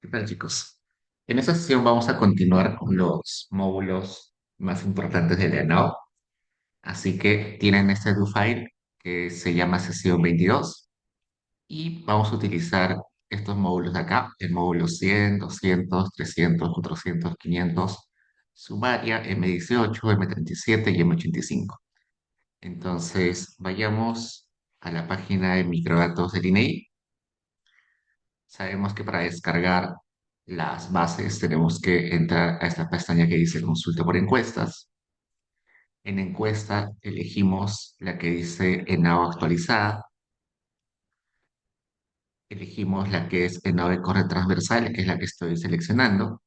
¿Qué tal, chicos? En esta sesión vamos a continuar con los módulos más importantes de la NAO. Así que tienen este do file que se llama sesión 22 y vamos a utilizar estos módulos de acá, el módulo 100, 200, 300, 400, 500, sumaria, M18, M37 y M85. Entonces, vayamos a la página de microdatos del INEI. Sabemos que para descargar las bases tenemos que entrar a esta pestaña que dice consulta por encuestas. En encuesta elegimos la que dice ENAO actualizada, elegimos la que es ENAO de corte transversal, que es la que estoy seleccionando,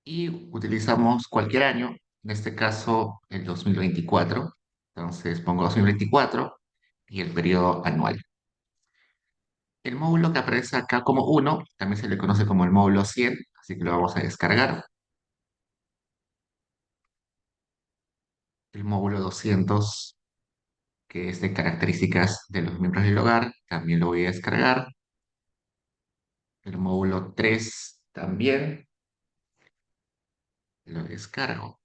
y utilizamos cualquier año, en este caso el 2024. Entonces pongo 2024 y el periodo anual. El módulo que aparece acá como uno también se le conoce como el módulo 100, así que lo vamos a descargar. El módulo 200, que es de características de los miembros del hogar, también lo voy a descargar. El módulo 3 también lo descargo.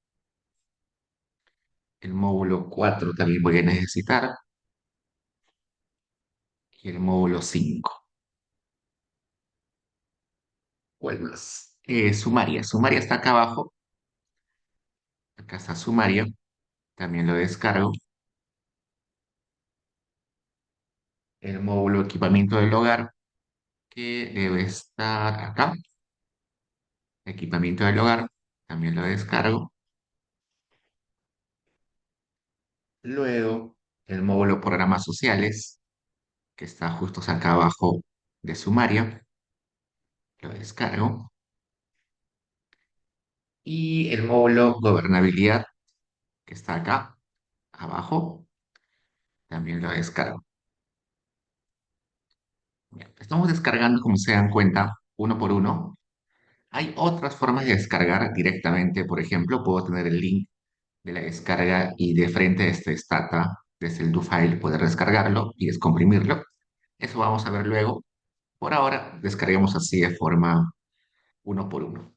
El módulo 4 también voy a necesitar. Y el módulo 5. ¿Cuál más? Sumaria. Sumaria está acá abajo. Acá está Sumaria. También lo descargo. El módulo equipamiento del hogar, que debe estar acá. Equipamiento del hogar. También lo descargo. Luego, el módulo programas sociales, que está justo acá abajo de sumario, lo descargo. Y el módulo gobernabilidad, que está acá abajo, también lo descargo. Bien, estamos descargando, como se dan cuenta, uno por uno. Hay otras formas de descargar directamente. Por ejemplo, puedo tener el link de la descarga y de frente de este Stata, desde el do file, poder descargarlo y descomprimirlo. Eso vamos a ver luego. Por ahora, descarguemos así de forma uno por uno.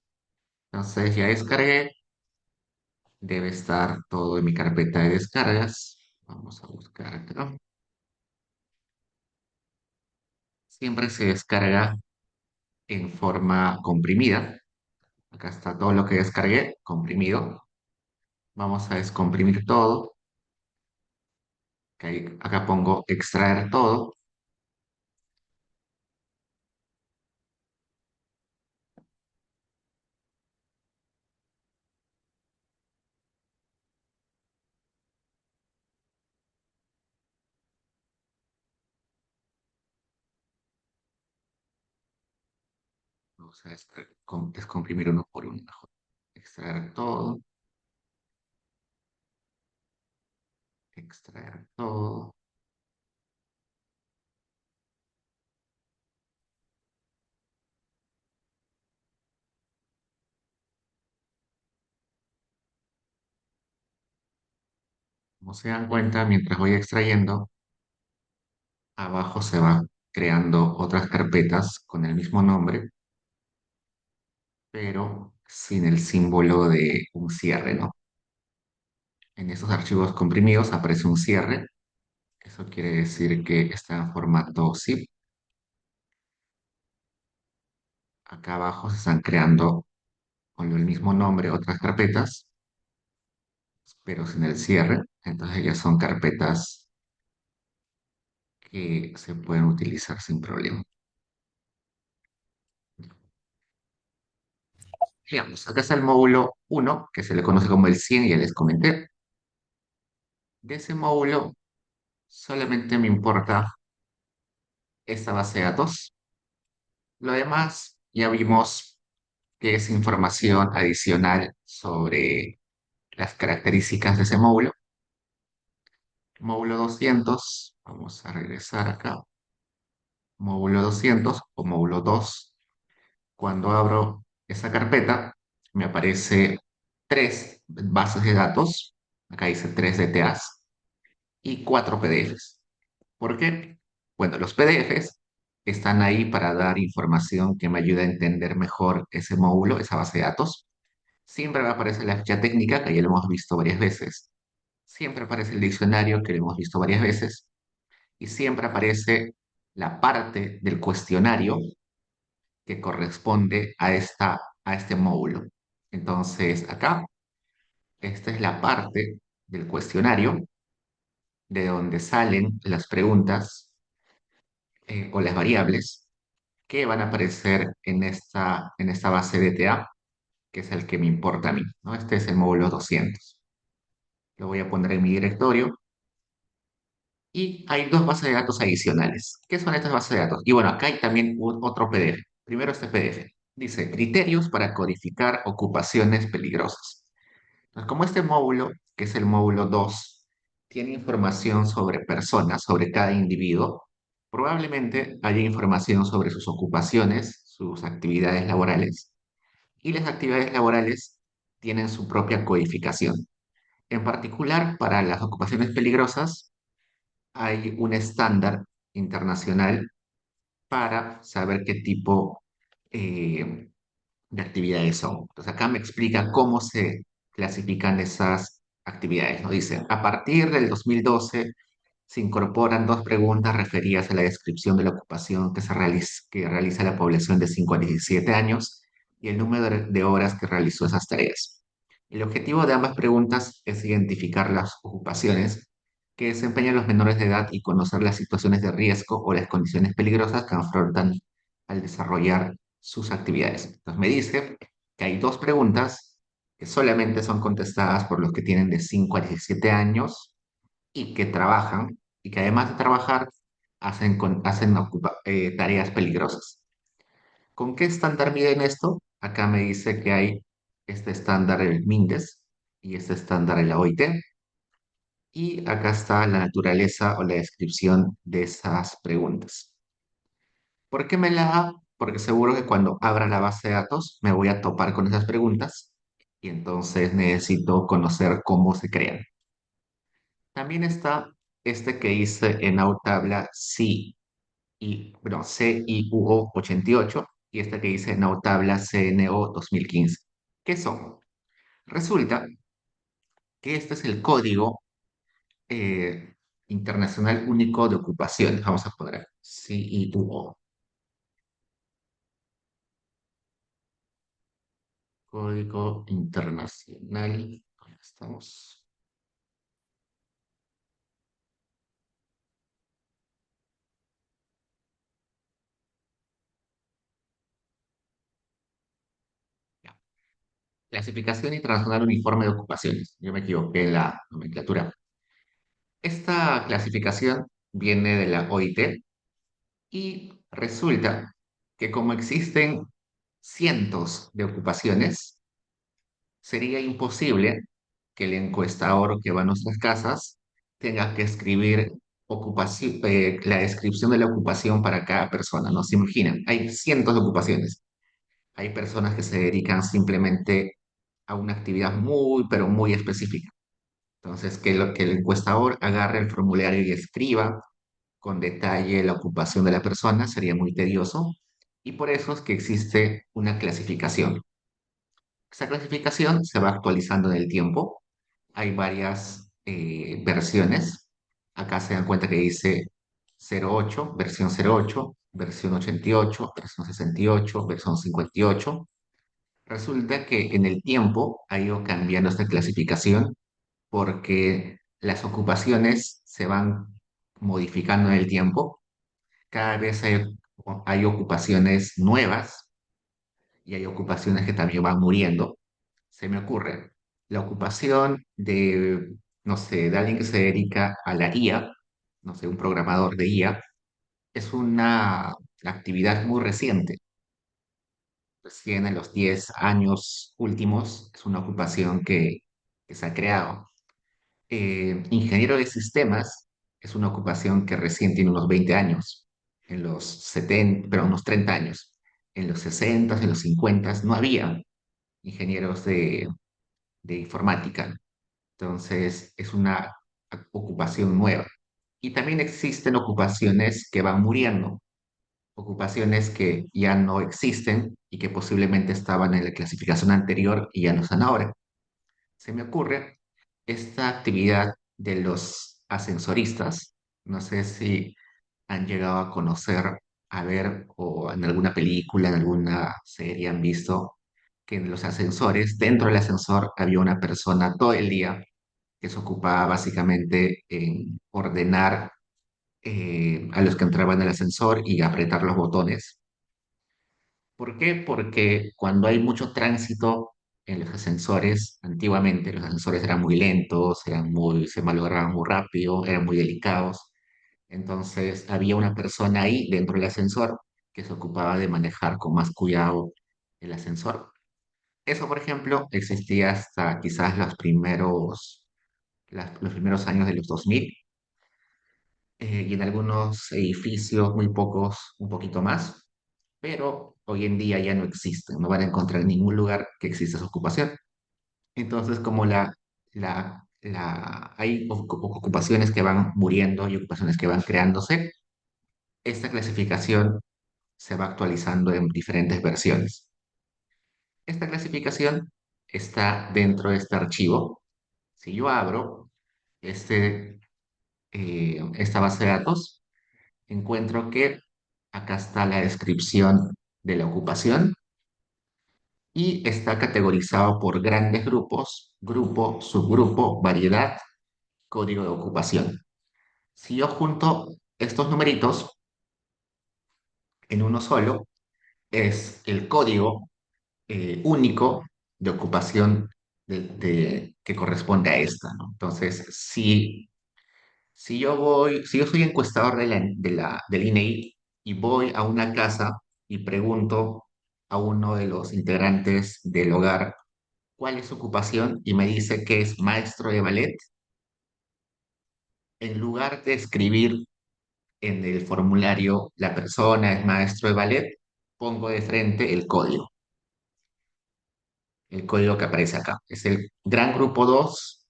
Entonces ya descargué, debe estar todo en mi carpeta de descargas. Vamos a buscar acá. Siempre se descarga en forma comprimida. Acá está todo lo que descargué, comprimido. Vamos a descomprimir todo. Acá pongo extraer todo. Vamos a descomprimir uno por uno. Extraer todo, extraer todo. Como se dan cuenta, mientras voy extrayendo, abajo se van creando otras carpetas con el mismo nombre, pero sin el símbolo de un cierre, ¿no? En estos archivos comprimidos aparece un cierre. Eso quiere decir que está en formato zip. Acá abajo se están creando con el mismo nombre otras carpetas, pero sin el cierre. Entonces ya son carpetas que se pueden utilizar sin problema. Veamos, acá está el módulo uno, que se le conoce como el 100, y ya les comenté. De ese módulo solamente me importa esta base de datos. Lo demás ya vimos que es información adicional sobre las características de ese módulo. Módulo 200, vamos a regresar acá. Módulo 200 o módulo 2. Cuando abro esa carpeta, me aparece tres bases de datos. Acá dice tres DTAs y cuatro PDFs. ¿Por qué? Bueno, los PDFs están ahí para dar información que me ayude a entender mejor ese módulo, esa base de datos. Siempre me aparece la ficha técnica, que ya lo hemos visto varias veces. Siempre aparece el diccionario, que lo hemos visto varias veces. Y siempre aparece la parte del cuestionario que corresponde a este módulo. Entonces, acá, esta es la parte del cuestionario de donde salen las preguntas o las variables que van a aparecer en esta base de TA, que es el que me importa a mí, ¿no? Este es el módulo 200. Lo voy a poner en mi directorio y hay dos bases de datos adicionales. ¿Qué son estas bases de datos? Y bueno, acá hay también otro PDF. Primero este PDF. Dice criterios para codificar ocupaciones peligrosas. Entonces, como este módulo, que es el módulo 2, tiene información sobre personas, sobre cada individuo, probablemente haya información sobre sus ocupaciones, sus actividades laborales, y las actividades laborales tienen su propia codificación. En particular, para las ocupaciones peligrosas, hay un estándar internacional para saber qué tipo eh, de actividades son. Entonces acá me explica cómo se clasifican esas actividades. ¿No? Dice, a partir del 2012 se incorporan dos preguntas referidas a la descripción de la ocupación que realiza la población de 5 a 17 años y el número de horas que realizó esas tareas. El objetivo de ambas preguntas es identificar las ocupaciones que desempeñan los menores de edad y conocer las situaciones de riesgo o las condiciones peligrosas que afrontan al desarrollar sus actividades. Entonces me dice que hay dos preguntas que solamente son contestadas por los que tienen de 5 a 17 años y que trabajan y que además de trabajar hacen tareas peligrosas. ¿Con qué estándar miden esto? Acá me dice que hay este estándar el Mindes y este estándar el la OIT. Y acá está la naturaleza o la descripción de esas preguntas. ¿Por qué me la da? Porque seguro que cuando abra la base de datos me voy a topar con esas preguntas y entonces necesito conocer cómo se crean. También está este que hice en Autabla CIUO 88 y este que hice en Autabla CNO 2015. ¿Qué son? Resulta que este es el código eh, internacional único de ocupaciones. Vamos a poner CIUO. Código internacional. Ahí estamos. Ya. Clasificación internacional uniforme de ocupaciones. Yo me equivoqué en la nomenclatura. Esta clasificación viene de la OIT y resulta que como existen cientos de ocupaciones, sería imposible que el encuestador que va a nuestras casas tenga que escribir la descripción de la ocupación para cada persona. ¿No se imaginan? Hay cientos de ocupaciones. Hay personas que se dedican simplemente a una actividad muy, pero muy específica. Entonces, que el encuestador agarre el formulario y escriba con detalle la ocupación de la persona sería muy tedioso y por eso es que existe una clasificación. Esa clasificación se va actualizando en el tiempo. Hay varias versiones. Acá se dan cuenta que dice 08, versión 08, versión 88, versión 68, versión 58. Resulta que en el tiempo ha ido cambiando esta clasificación porque las ocupaciones se van modificando en el tiempo. Cada vez hay ocupaciones nuevas y hay ocupaciones que también van muriendo. Se me ocurre la ocupación de, no sé, de alguien que se dedica a la IA, no sé, un programador de IA, es una actividad muy reciente. Recién en los 10 años últimos es una ocupación que se ha creado. Ingeniero de sistemas es una ocupación que recién tiene unos 20 años, en los 70, pero unos 30 años. En los 60, en los 50 no había ingenieros de informática. Entonces es una ocupación nueva. Y también existen ocupaciones que van muriendo. ocupaciones que ya no existen y que posiblemente estaban en la clasificación anterior y ya no están ahora. Se me ocurre esta actividad de los ascensoristas. No sé si han llegado a conocer, a ver, o en alguna película, en alguna serie han visto que en los ascensores, dentro del ascensor había una persona todo el día que se ocupaba básicamente en ordenar a los que entraban al ascensor y apretar los botones. ¿Por qué? Porque cuando hay mucho tránsito en los ascensores, antiguamente los ascensores eran muy lentos, se malograban muy rápido, eran muy delicados. Entonces había una persona ahí dentro del ascensor que se ocupaba de manejar con más cuidado el ascensor. Eso, por ejemplo, existía hasta quizás los primeros años de los 2000, y en algunos edificios, muy pocos, un poquito más, pero hoy en día ya no existen, no van a encontrar en ningún lugar que exista esa ocupación. Entonces, como hay ocupaciones que van muriendo y ocupaciones que van creándose, esta clasificación se va actualizando en diferentes versiones. Esta clasificación está dentro de este archivo. Si yo abro esta base de datos, encuentro que acá está la descripción de la ocupación y está categorizado por grandes grupos, grupo, subgrupo, variedad, código de ocupación. Si yo junto estos numeritos en uno solo, es el código único de ocupación que corresponde a esta, ¿no? Entonces, si yo soy encuestador del INEI y voy a una casa y pregunto a uno de los integrantes del hogar cuál es su ocupación y me dice que es maestro de ballet, en lugar de escribir en el formulario la persona es maestro de ballet, pongo de frente el código que aparece acá. Es el gran grupo 2,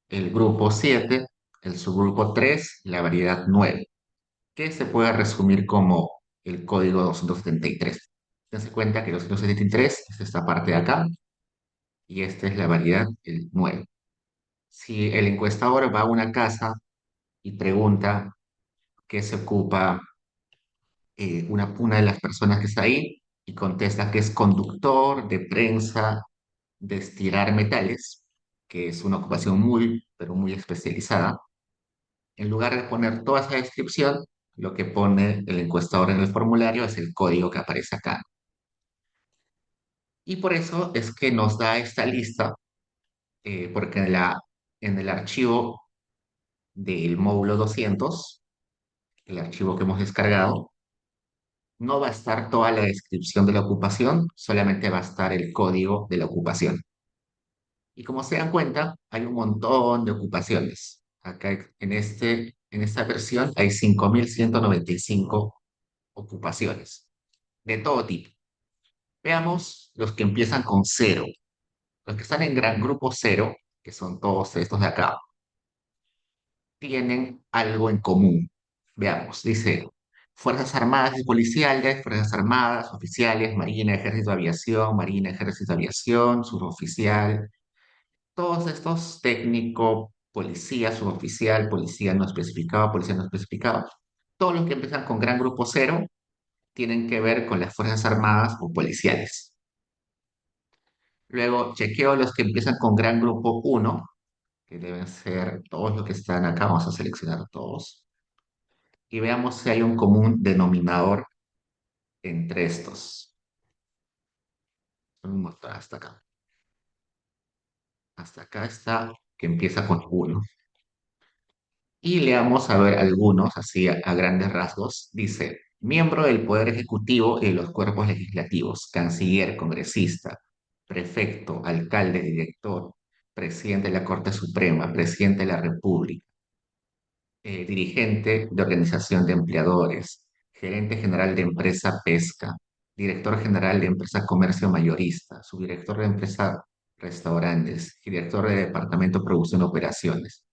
el grupo 7, el subgrupo 3, la variedad 9, que se puede resumir como el código 273. Dense cuenta que 273 es esta parte de acá y esta es la variedad el 9. Si el encuestador va a una casa y pregunta qué se ocupa una de las personas que está ahí y contesta que es conductor de prensa de estirar metales, que es una ocupación muy, pero muy especializada, en lugar de poner toda esa descripción, lo que pone el encuestador en el formulario es el código que aparece acá. Y por eso es que nos da esta lista, porque en el archivo del módulo 200, el archivo que hemos descargado, no va a estar toda la descripción de la ocupación, solamente va a estar el código de la ocupación. Y como se dan cuenta, hay un montón de ocupaciones. Acá en esta versión hay 5195 ocupaciones de todo tipo. Veamos los que empiezan con cero. Los que están en gran grupo cero, que son todos estos de acá, tienen algo en común. Veamos, dice Fuerzas Armadas y Policiales, Fuerzas Armadas, Oficiales, Marina, Ejército, Aviación, Marina, Ejército, Aviación, Suboficial, todos estos técnico, policía, suboficial, policía no especificado, policía no especificado, todos los que empiezan con gran grupo cero tienen que ver con las Fuerzas Armadas o policiales. Luego chequeo los que empiezan con gran grupo uno, que deben ser todos los que están acá, vamos a seleccionar todos, y veamos si hay un común denominador entre estos. Vamos a mostrar hasta acá. Hasta acá está que empieza con uno. Y leamos a ver algunos, así a grandes rasgos. Dice, miembro del Poder Ejecutivo y de los cuerpos legislativos, canciller, congresista, prefecto, alcalde, director, presidente de la Corte Suprema, presidente de la República, dirigente de organización de empleadores, gerente general de empresa pesca, director general de empresa comercio mayorista, subdirector de empresa restaurantes, director de departamento de producción y operaciones,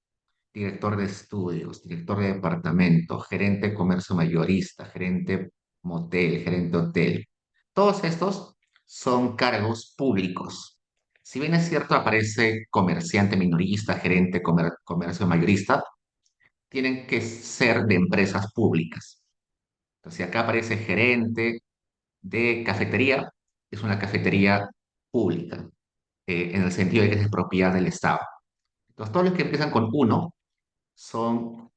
director de estudios, director de departamento, gerente de comercio mayorista, gerente motel, gerente de hotel. Todos estos son cargos públicos. Si bien es cierto, aparece comerciante minorista, gerente, comercio mayorista, tienen que ser de empresas públicas. Entonces, si acá aparece gerente de cafetería, es una cafetería pública, en el sentido de que es de propiedad del Estado. Entonces, todos los que empiezan con uno son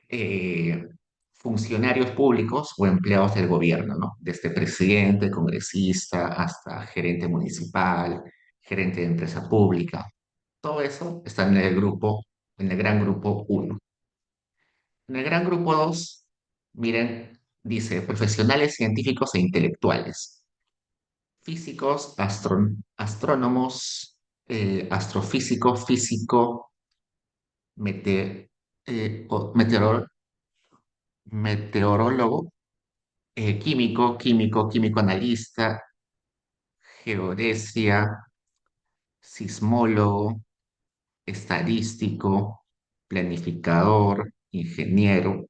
eh, funcionarios públicos o empleados del gobierno, ¿no? Desde presidente, congresista, hasta gerente municipal, gerente de empresa pública. Todo eso está en el grupo, en el gran grupo uno. En el gran grupo 2, miren, dice profesionales científicos e intelectuales, físicos, astrónomos, astrofísico, físico, mete- meteorólogo, meteorólogo, químico analista, geodesia, sismólogo, estadístico, planificador, ingeniero,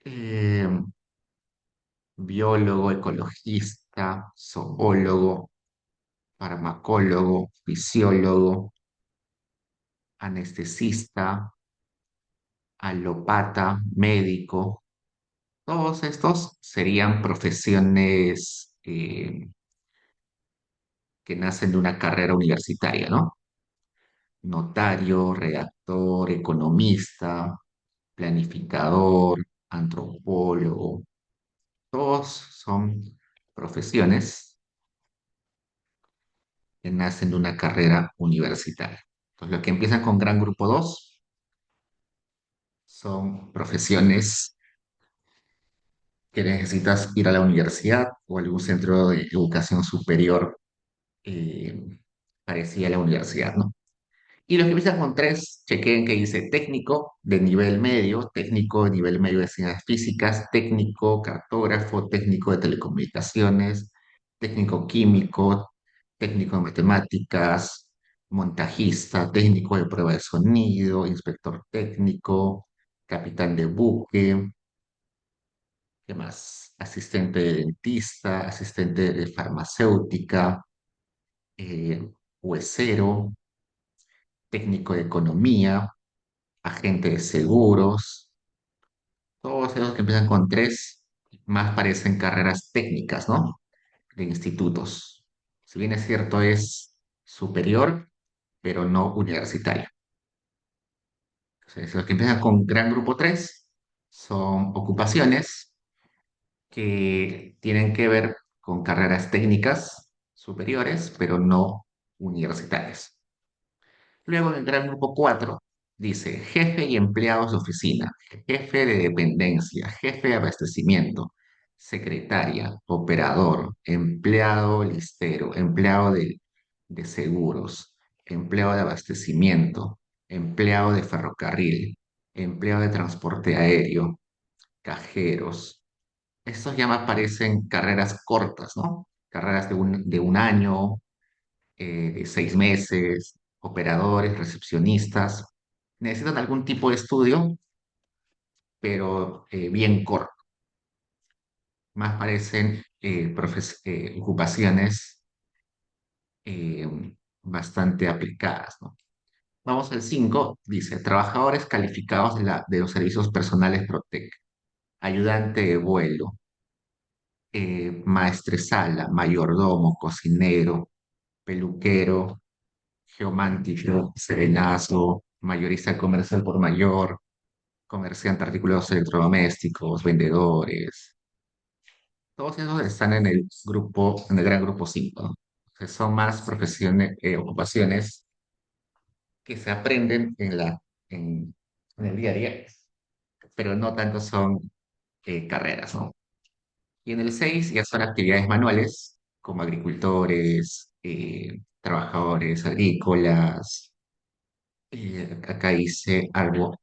eh, biólogo, ecologista, zoólogo, farmacólogo, fisiólogo, anestesista, alopata, médico. Todos estos serían profesiones que nacen de una carrera universitaria, ¿no? Notario, redactor, economista, planificador, antropólogo. Todos son profesiones que nacen de una carrera universitaria. Entonces, los que empiezan con gran grupo 2 son profesiones que necesitas ir a la universidad o algún centro de educación superior eh, parecida a la universidad, ¿no? Y los que empiezan con 3, chequeen que dice técnico de nivel medio de ciencias físicas, técnico cartógrafo, técnico de telecomunicaciones, técnico químico, técnico de matemáticas, montajista, técnico de prueba de sonido, inspector técnico, capitán de buque, ¿qué más? Asistente de dentista, asistente de farmacéutica, huesero, técnico de economía, agente de seguros, todos esos que empiezan con 3, más parecen carreras técnicas, ¿no? De institutos. Si bien es cierto, es superior, pero no universitario. Entonces, los que empiezan con gran grupo 3 son ocupaciones que tienen que ver con carreras técnicas superiores, pero no universitarias. Luego en el gran grupo 4 dice jefe y empleados de oficina, jefe de dependencia, jefe de abastecimiento, secretaria, operador, empleado listero, empleado de seguros, empleado de abastecimiento, empleado de ferrocarril, empleado de transporte aéreo, cajeros. Estos ya me parecen carreras cortas, ¿no? Carreras de un año, de 6 meses, operadores, recepcionistas. Necesitan algún tipo de estudio, pero bien corto. Más parecen ocupaciones eh, bastante aplicadas, ¿no? Vamos al 5, dice, trabajadores calificados de los servicios personales Protec, ayudante de vuelo, maestresala, mayordomo, cocinero, peluquero, geomántico, serenazo, mayorista comercial por mayor, comerciante de artículos electrodomésticos, vendedores. Todos esos están en el grupo, en el gran grupo 5, ¿no? Que son más profesiones, ocupaciones que se aprenden en el día a día, pero no tanto son carreras, ¿no? Y en el 6 ya son actividades manuales, como agricultores, trabajadores agrícolas, acá dice algo,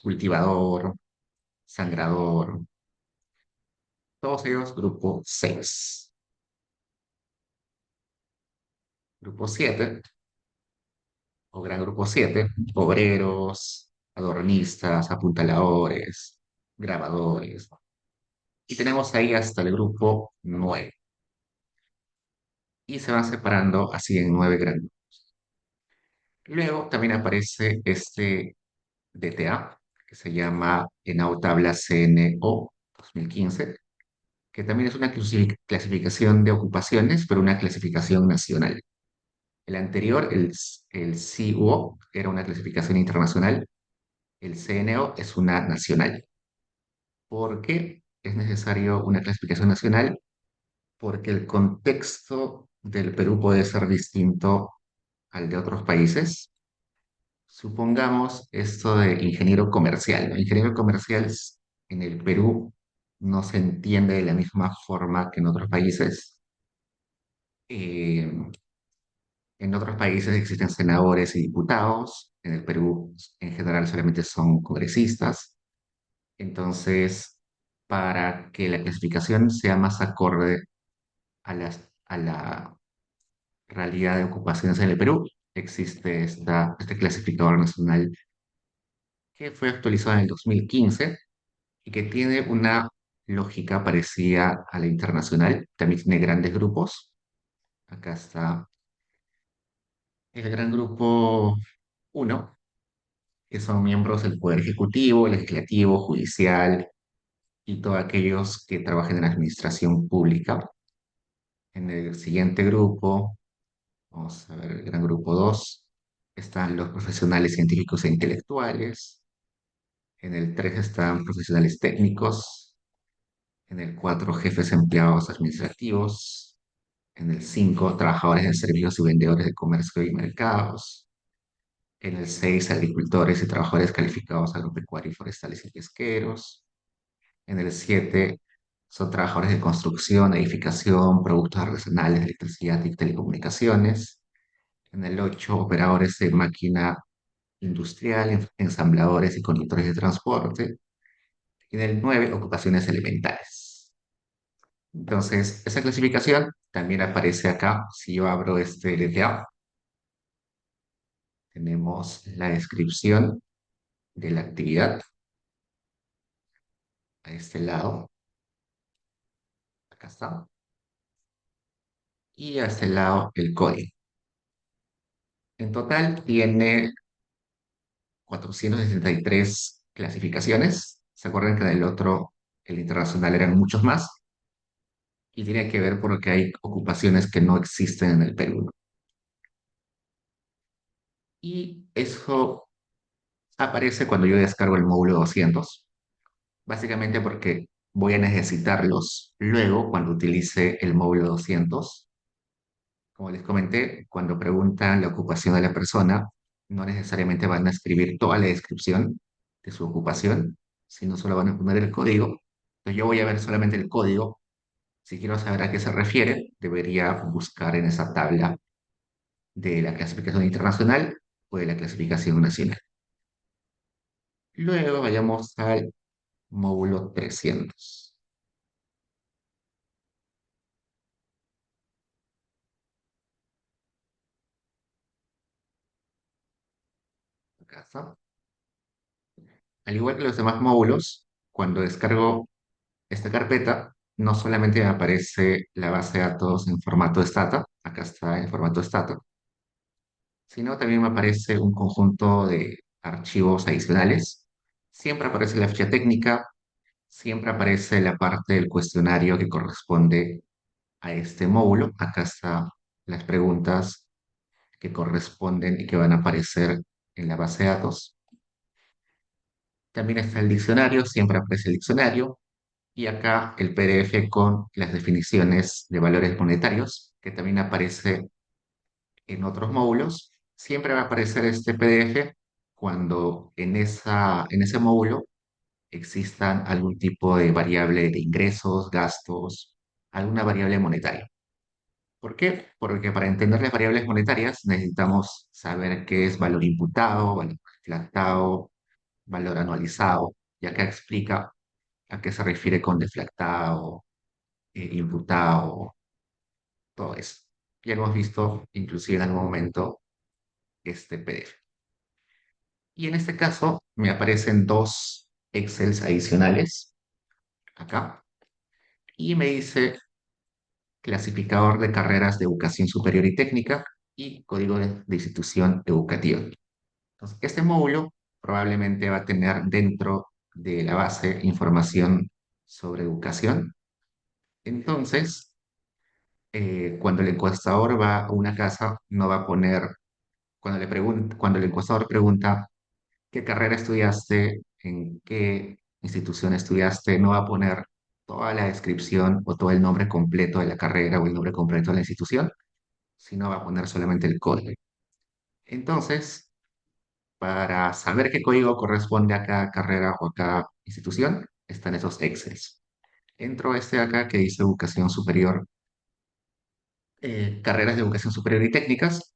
cultivador, sangrador, todos ellos grupo 6. Grupo 7 o gran grupo 7, obreros, adornistas, apuntaladores, grabadores, ¿no? Y tenemos ahí hasta el grupo 9. Y se van separando así en 9 grandes. Luego también aparece este DTA, que se llama ENAU Tabla CNO 2015, que también es una clasificación de ocupaciones, pero una clasificación nacional. El anterior, el CUO, era una clasificación internacional. El CNO es una nacional. ¿Por qué es necesario una clasificación nacional? Porque el contexto del Perú puede ser distinto al de otros países. Supongamos esto de ingeniero comercial, ¿no? Ingeniero comercial en el Perú no se entiende de la misma forma que en otros países. Eh, en otros países existen senadores y diputados. En el Perú, en general, solamente son congresistas. Entonces, para que la clasificación sea más acorde a la realidad de ocupaciones en el Perú, existe este clasificador nacional que fue actualizado en el 2015 y que tiene una lógica parecida a la internacional. También tiene grandes grupos. Acá está el gran grupo uno, que son miembros del Poder Ejecutivo, Legislativo, Judicial y todos aquellos que trabajan en la administración pública. En el siguiente grupo, vamos a ver el gran grupo 2, están los profesionales científicos e intelectuales. En el 3 están profesionales técnicos. En el 4 jefes empleados administrativos. En el 5 trabajadores de servicios y vendedores de comercio y mercados. En el 6 agricultores y trabajadores calificados agropecuarios, forestales y pesqueros. En el 7 son trabajadores de construcción, edificación, productos artesanales, electricidad y telecomunicaciones. En el 8 operadores de máquina industrial, ensambladores y conductores de transporte. Y en el 9 ocupaciones elementales. Entonces, esa clasificación también aparece acá. Si yo abro este LTA, tenemos la descripción de la actividad a este lado. Acá está. Y a este lado el código. En total tiene 463 clasificaciones. ¿Se acuerdan que del otro, el internacional, eran muchos más? Y tiene que ver porque hay ocupaciones que no existen en el Perú, ¿no? Y eso aparece cuando yo descargo el módulo 200, básicamente porque voy a necesitarlos luego cuando utilice el módulo 200. Como les comenté, cuando preguntan la ocupación de la persona, no necesariamente van a escribir toda la descripción de su ocupación, sino solo van a poner el código. Entonces yo voy a ver solamente el código. Si quiero saber a qué se refiere, debería buscar en esa tabla de la clasificación internacional o de la clasificación nacional. Luego vayamos al módulo 300. Acá está. Al igual que los demás módulos, cuando descargo esta carpeta, no solamente me aparece la base de datos en formato stata, acá está en formato stata, sino también me aparece un conjunto de archivos adicionales. Siempre aparece la ficha técnica, siempre aparece la parte del cuestionario que corresponde a este módulo. Acá están las preguntas que corresponden y que van a aparecer en la base de datos. También está el diccionario, siempre aparece el diccionario. Y acá el PDF con las definiciones de valores monetarios, que también aparece en otros módulos. Siempre va a aparecer este PDF cuando en ese módulo existan algún tipo de variable de ingresos, gastos, alguna variable monetaria. ¿Por qué? Porque para entender las variables monetarias necesitamos saber qué es valor imputado, valor reflectado, valor anualizado, y acá explica a qué se refiere con deflactado, imputado, todo eso. Ya hemos visto inclusive en algún momento este PDF. Y en este caso me aparecen dos. Excels adicionales acá y me dice clasificador de carreras de educación superior y técnica y código de institución educativa. Entonces, este módulo probablemente va a tener dentro de la base información sobre educación. Entonces, cuando el encuestador va a una casa, no va a poner, cuando el encuestador pregunta qué carrera estudiaste, en qué institución estudiaste, no va a poner toda la descripción o todo el nombre completo de la carrera o el nombre completo de la institución, sino va a poner solamente el código. Entonces, para saber qué código corresponde a cada carrera o a cada institución, están esos Excels. Entro a este de acá que dice educación superior, carreras de educación superior y técnicas,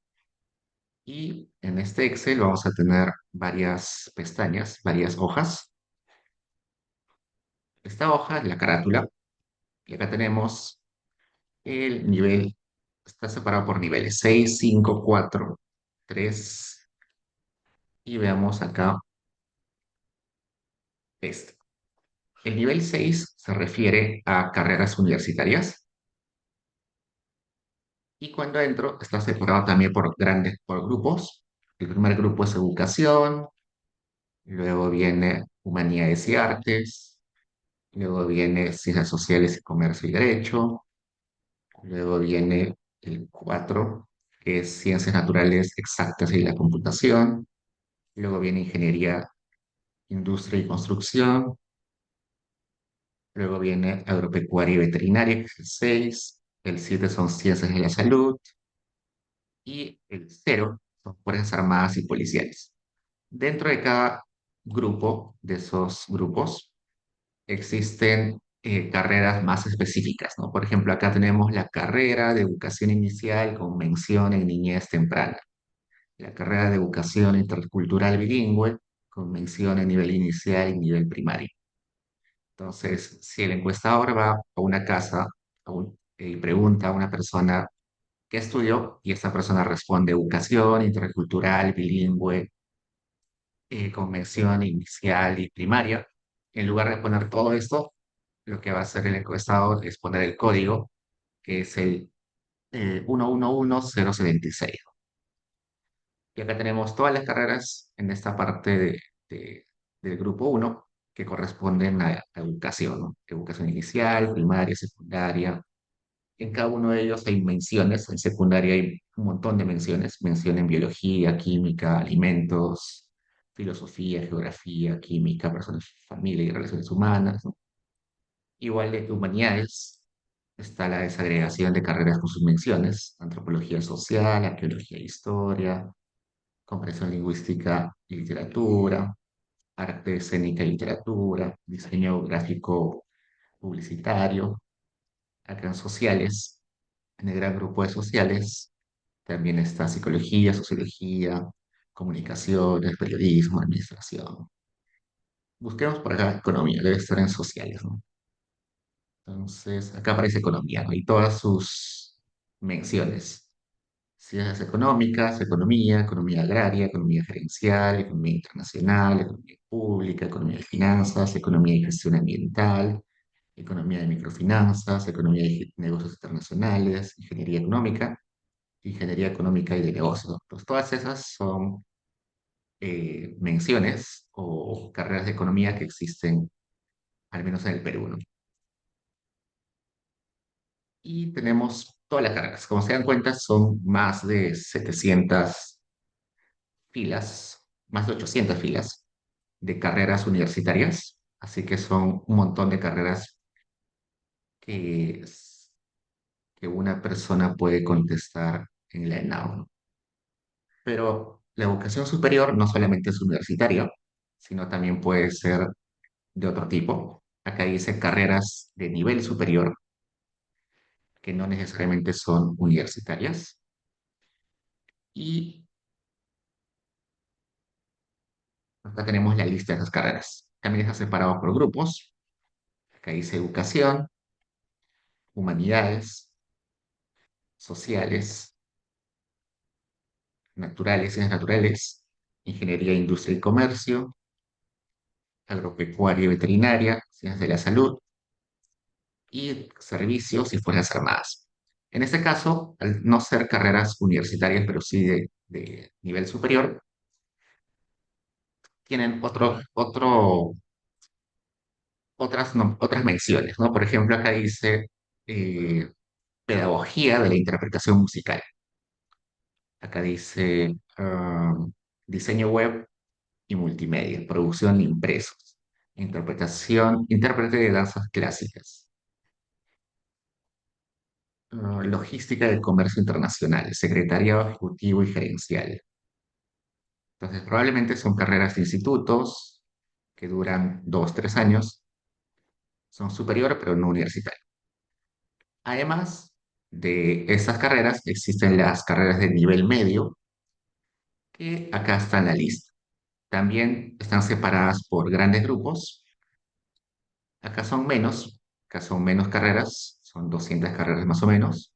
y en este Excel vamos a tener varias pestañas, varias hojas. Esta hoja es la carátula, y acá tenemos el nivel, está separado por niveles 6, 5, 4, 3, y veamos acá este. El nivel 6 se refiere a carreras universitarias y cuando entro está separado también por grupos. El primer grupo es educación, luego viene humanidades y artes, luego viene ciencias sociales y comercio y derecho, luego viene el 4 que es ciencias naturales exactas y la computación, luego viene ingeniería, industria y construcción, luego viene agropecuaria y veterinaria, que es el 6, el 7 son ciencias de la salud, y el cero son Fuerzas Armadas y Policiales. Dentro de cada grupo de esos grupos existen carreras más específicas, ¿no? Por ejemplo, acá tenemos la carrera de educación inicial con mención en niñez temprana, la carrera de educación intercultural bilingüe con mención en nivel inicial y nivel primario. Entonces, si el encuestador va a una casa y pregunta a una persona qué estudió y esta persona responde educación intercultural, bilingüe, con mención inicial y primaria. En lugar de poner todo esto, lo que va a hacer el encuestador es poner el código, que es el 111076. Y acá tenemos todas las carreras en esta parte de- del grupo uno que corresponden a educación, ¿no? Educación inicial, primaria, secundaria. En cada uno de ellos hay menciones, en secundaria hay un montón de menciones, mención en biología, química, alimentos, filosofía, geografía, química, personas, familia y relaciones humanas, ¿no? Igual de humanidades está la desagregación de carreras con sus menciones, antropología social, arqueología e historia, comprensión lingüística y literatura, arte escénica y literatura, diseño gráfico publicitario, acá en sociales. En el gran grupo de sociales también está psicología, sociología, comunicaciones, periodismo, administración. Busquemos por acá economía, debe estar en sociales, ¿no? Entonces, acá aparece economía, ¿no? Y todas sus menciones. Ciencias económicas, economía, economía agraria, economía gerencial, economía internacional, economía pública, economía de finanzas, economía y gestión ambiental, economía de microfinanzas, economía y negocios internacionales, ingeniería económica y de negocios. Pues todas esas son menciones o carreras de economía que existen, al menos en el Perú, ¿no? Y tenemos todas las carreras. Como se dan cuenta, son más de 700 filas, más de 800 filas de carreras universitarias. Así que son un montón de carreras que, que una persona puede contestar en la ENAU, ¿no? Pero la educación superior no solamente es universitaria, sino también puede ser de otro tipo. Acá dice carreras de nivel superior, que no necesariamente son universitarias. Y acá tenemos la lista de esas carreras. También está separado por grupos. Acá dice educación, humanidades, sociales, naturales, ciencias naturales, ingeniería, industria y comercio, agropecuaria y veterinaria, ciencias de la salud y servicios y fuerzas armadas. En este caso, al no ser carreras universitarias, pero sí de nivel superior, tienen otras, otras menciones, ¿no? Por ejemplo, acá dice eh, pedagogía de la interpretación musical. Acá dice diseño web y multimedia, producción de impresos, interpretación, intérprete de danzas clásicas, logística del comercio internacional, secretariado ejecutivo y gerencial. Entonces, probablemente son carreras de institutos que duran 2, 3 años, son superiores pero no universitarias. Además de estas carreras, existen las carreras de nivel medio, que acá está en la lista. También están separadas por grandes grupos. Acá son menos carreras, son 200 carreras más o menos,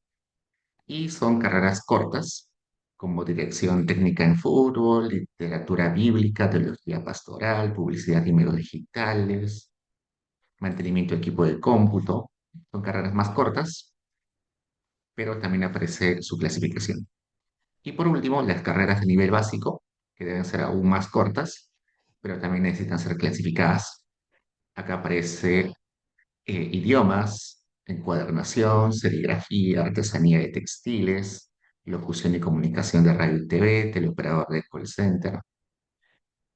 y son carreras cortas, como dirección técnica en fútbol, literatura bíblica, teología pastoral, publicidad y medios digitales, mantenimiento de equipo de cómputo. Son carreras más cortas, pero también aparece su clasificación. Y por último, las carreras de nivel básico, que deben ser aún más cortas, pero también necesitan ser clasificadas. Acá aparece idiomas, encuadernación, serigrafía, artesanía de textiles, locución y comunicación de radio y TV, teleoperador de call center,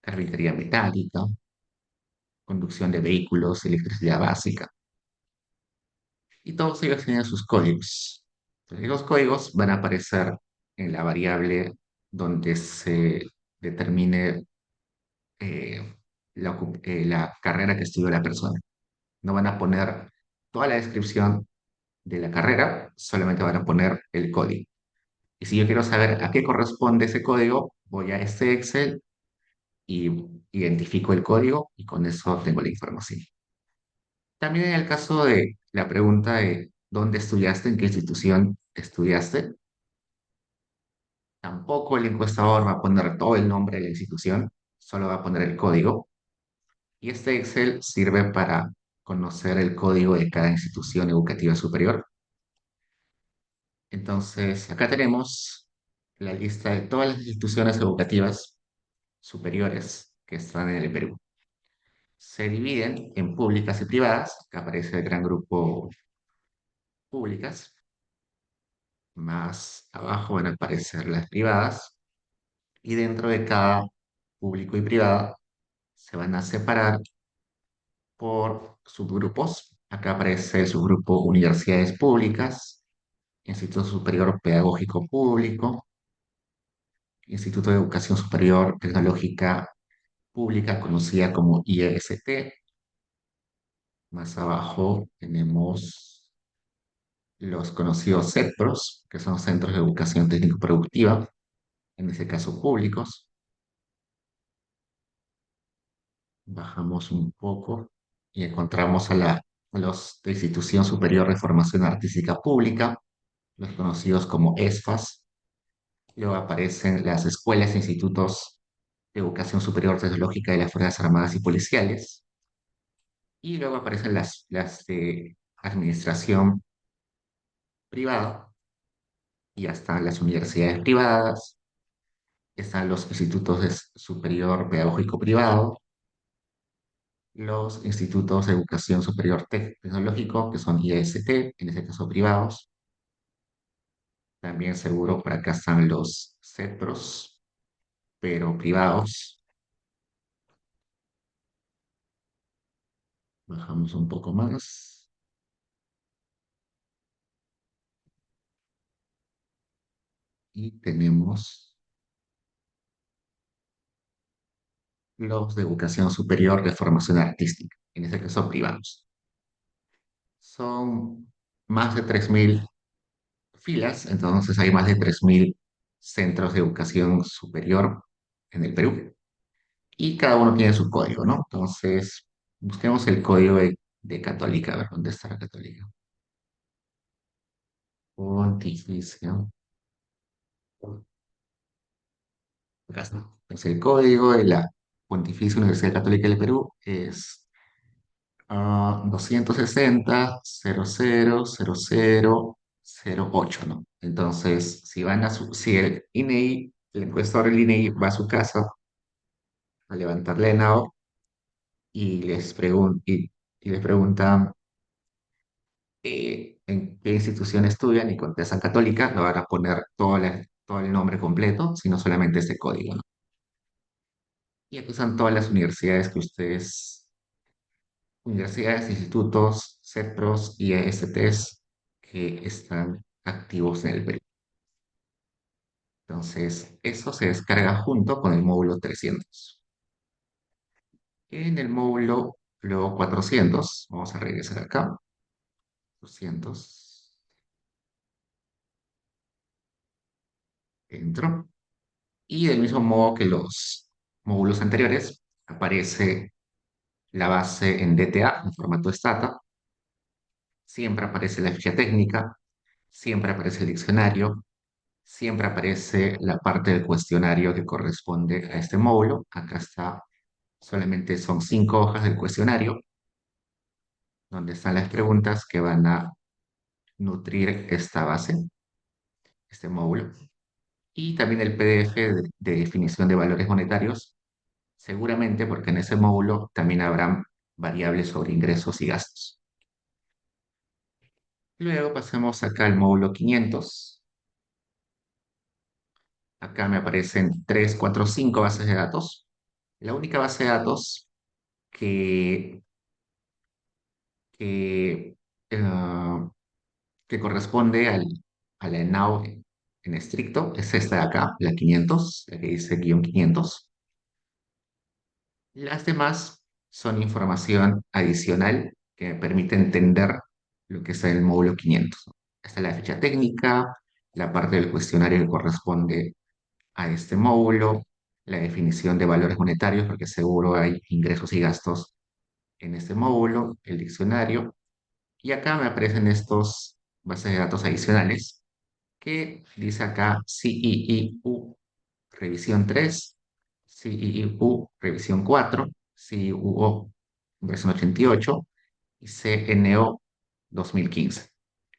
carpintería metálica, conducción de vehículos, electricidad básica. Y todos ellos tienen sus códigos. Entonces, los códigos van a aparecer en la variable donde se determine la carrera que estudió la persona. No van a poner toda la descripción de la carrera, solamente van a poner el código. Y si yo quiero saber a qué corresponde ese código, voy a este Excel y identifico el código y con eso tengo la información. También en el caso de la pregunta de dónde estudiaste, en qué institución estudiaste, tampoco el encuestador va a poner todo el nombre de la institución, solo va a poner el código. Y este Excel sirve para conocer el código de cada institución educativa superior. Entonces, acá tenemos la lista de todas las instituciones educativas superiores que están en el Perú. Se dividen en públicas y privadas, que aparece el gran grupo públicas. Más abajo van a aparecer las privadas. Y dentro de cada público y privada se van a separar por subgrupos. Acá aparece el subgrupo universidades públicas, Instituto Superior Pedagógico Público, Instituto de Educación Superior Tecnológica Pública, conocida como IEST. Más abajo tenemos los conocidos CEPROS, que son Centros de Educación Técnico-Productiva, en este caso públicos. Bajamos un poco y encontramos a los de Institución Superior de Formación Artística Pública, los conocidos como ESFAS. Luego aparecen las escuelas e institutos de educación superior tecnológica de las Fuerzas Armadas y Policiales. Y luego aparecen las de administración privada, y ya están las universidades privadas, están los institutos de superior pedagógico privado, los institutos de educación superior tecnológico, que son IEST, en este caso privados. También seguro por acá están los CEPROS, pero privados. Bajamos un poco más y tenemos los de educación superior de formación artística, en este caso privados. Son más de 3.000 filas, entonces hay más de 3.000 centros de educación superior en el Perú y cada uno tiene su código, ¿no? Entonces, busquemos el código de Católica, a ver dónde está la Católica. Pontificia. Acá está. Es el código de la Pontificia Universidad Católica del Perú es 260 000008, ¿no? Entonces, si el INEI, el encuestador del INEI va a su casa a levantarle la NAO y les pregunta en qué institución estudian y contestan católica, no van a poner todo el nombre completo, sino solamente este código, ¿no? Y aquí son todas las universidades universidades, institutos, CEPROS y ESTs que están activos en el Perú. Entonces, eso se descarga junto con el módulo 300. En el módulo luego 400, vamos a regresar acá, 200, entro. Y del mismo modo que los módulos anteriores, aparece la base en DTA, en formato Stata, siempre aparece la ficha técnica, siempre aparece el diccionario, siempre aparece la parte del cuestionario que corresponde a este módulo. Acá está, solamente son 5 hojas del cuestionario, donde están las preguntas que van a nutrir esta base, este módulo. Y también el PDF de definición de valores monetarios, seguramente porque en ese módulo también habrán variables sobre ingresos y gastos. Luego pasemos acá al módulo 500. Acá me aparecen 3, 4, 5 bases de datos. La única base de datos que, que, eh, que corresponde a la ENAU en estricto es esta de acá, la 500, la que dice guión 500. Las demás son información adicional que me permite entender lo que está en el módulo 500. Esta es la ficha técnica, la parte del cuestionario que corresponde a este módulo, la definición de valores monetarios, porque seguro hay ingresos y gastos en este módulo, el diccionario, y acá me aparecen estos bases de datos adicionales que dice acá CIIU revisión 3, CIIU revisión 4, CIUO versión 88 y CNO 2015.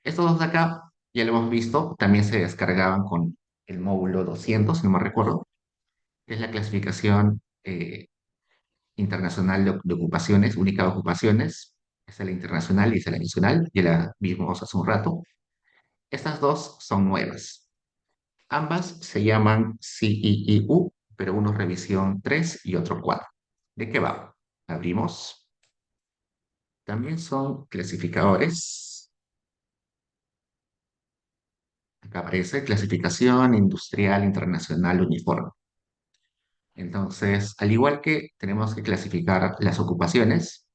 Estos dos de acá, ya lo hemos visto, también se descargaban con el módulo 200, si no me recuerdo, que es la clasificación internacional de ocupaciones, única de ocupaciones. Esta es la internacional y esta es la nacional, ya la vimos hace un rato. Estas dos son nuevas. Ambas se llaman CIIU, pero uno es revisión 3 y otro 4. ¿De qué va? Abrimos. También son clasificadores. Acá aparece clasificación industrial internacional uniforme. Entonces, al igual que tenemos que clasificar las ocupaciones,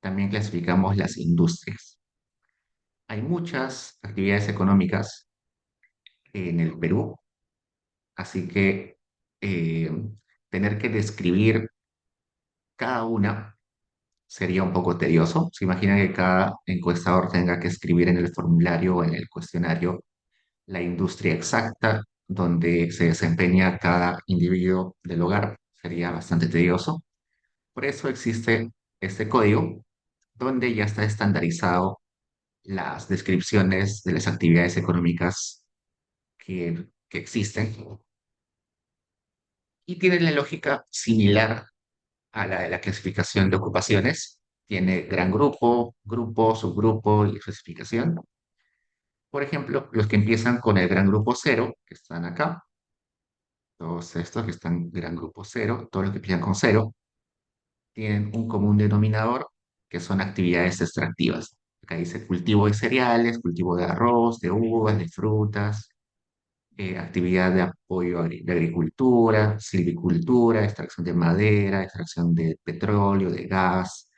también clasificamos las industrias. Hay muchas actividades económicas en el Perú, así que eh, tener que describir cada una sería un poco tedioso. Se imagina que cada encuestador tenga que escribir en el formulario o en el cuestionario la industria exacta donde se desempeña cada individuo del hogar. Sería bastante tedioso. Por eso existe este código donde ya está estandarizado las descripciones de las actividades económicas que existen y tiene la lógica similar a la de la clasificación de ocupaciones. Tiene gran grupo, grupo, subgrupo y clasificación. Por ejemplo, los que empiezan con el gran grupo cero, que están acá, todos estos que están en gran grupo cero, todos los que empiezan con cero, tienen un común denominador que son actividades extractivas. Acá dice cultivo de cereales, cultivo de arroz, de uvas, de frutas, actividad de apoyo de agricultura, silvicultura, extracción de madera, extracción de petróleo, de gas,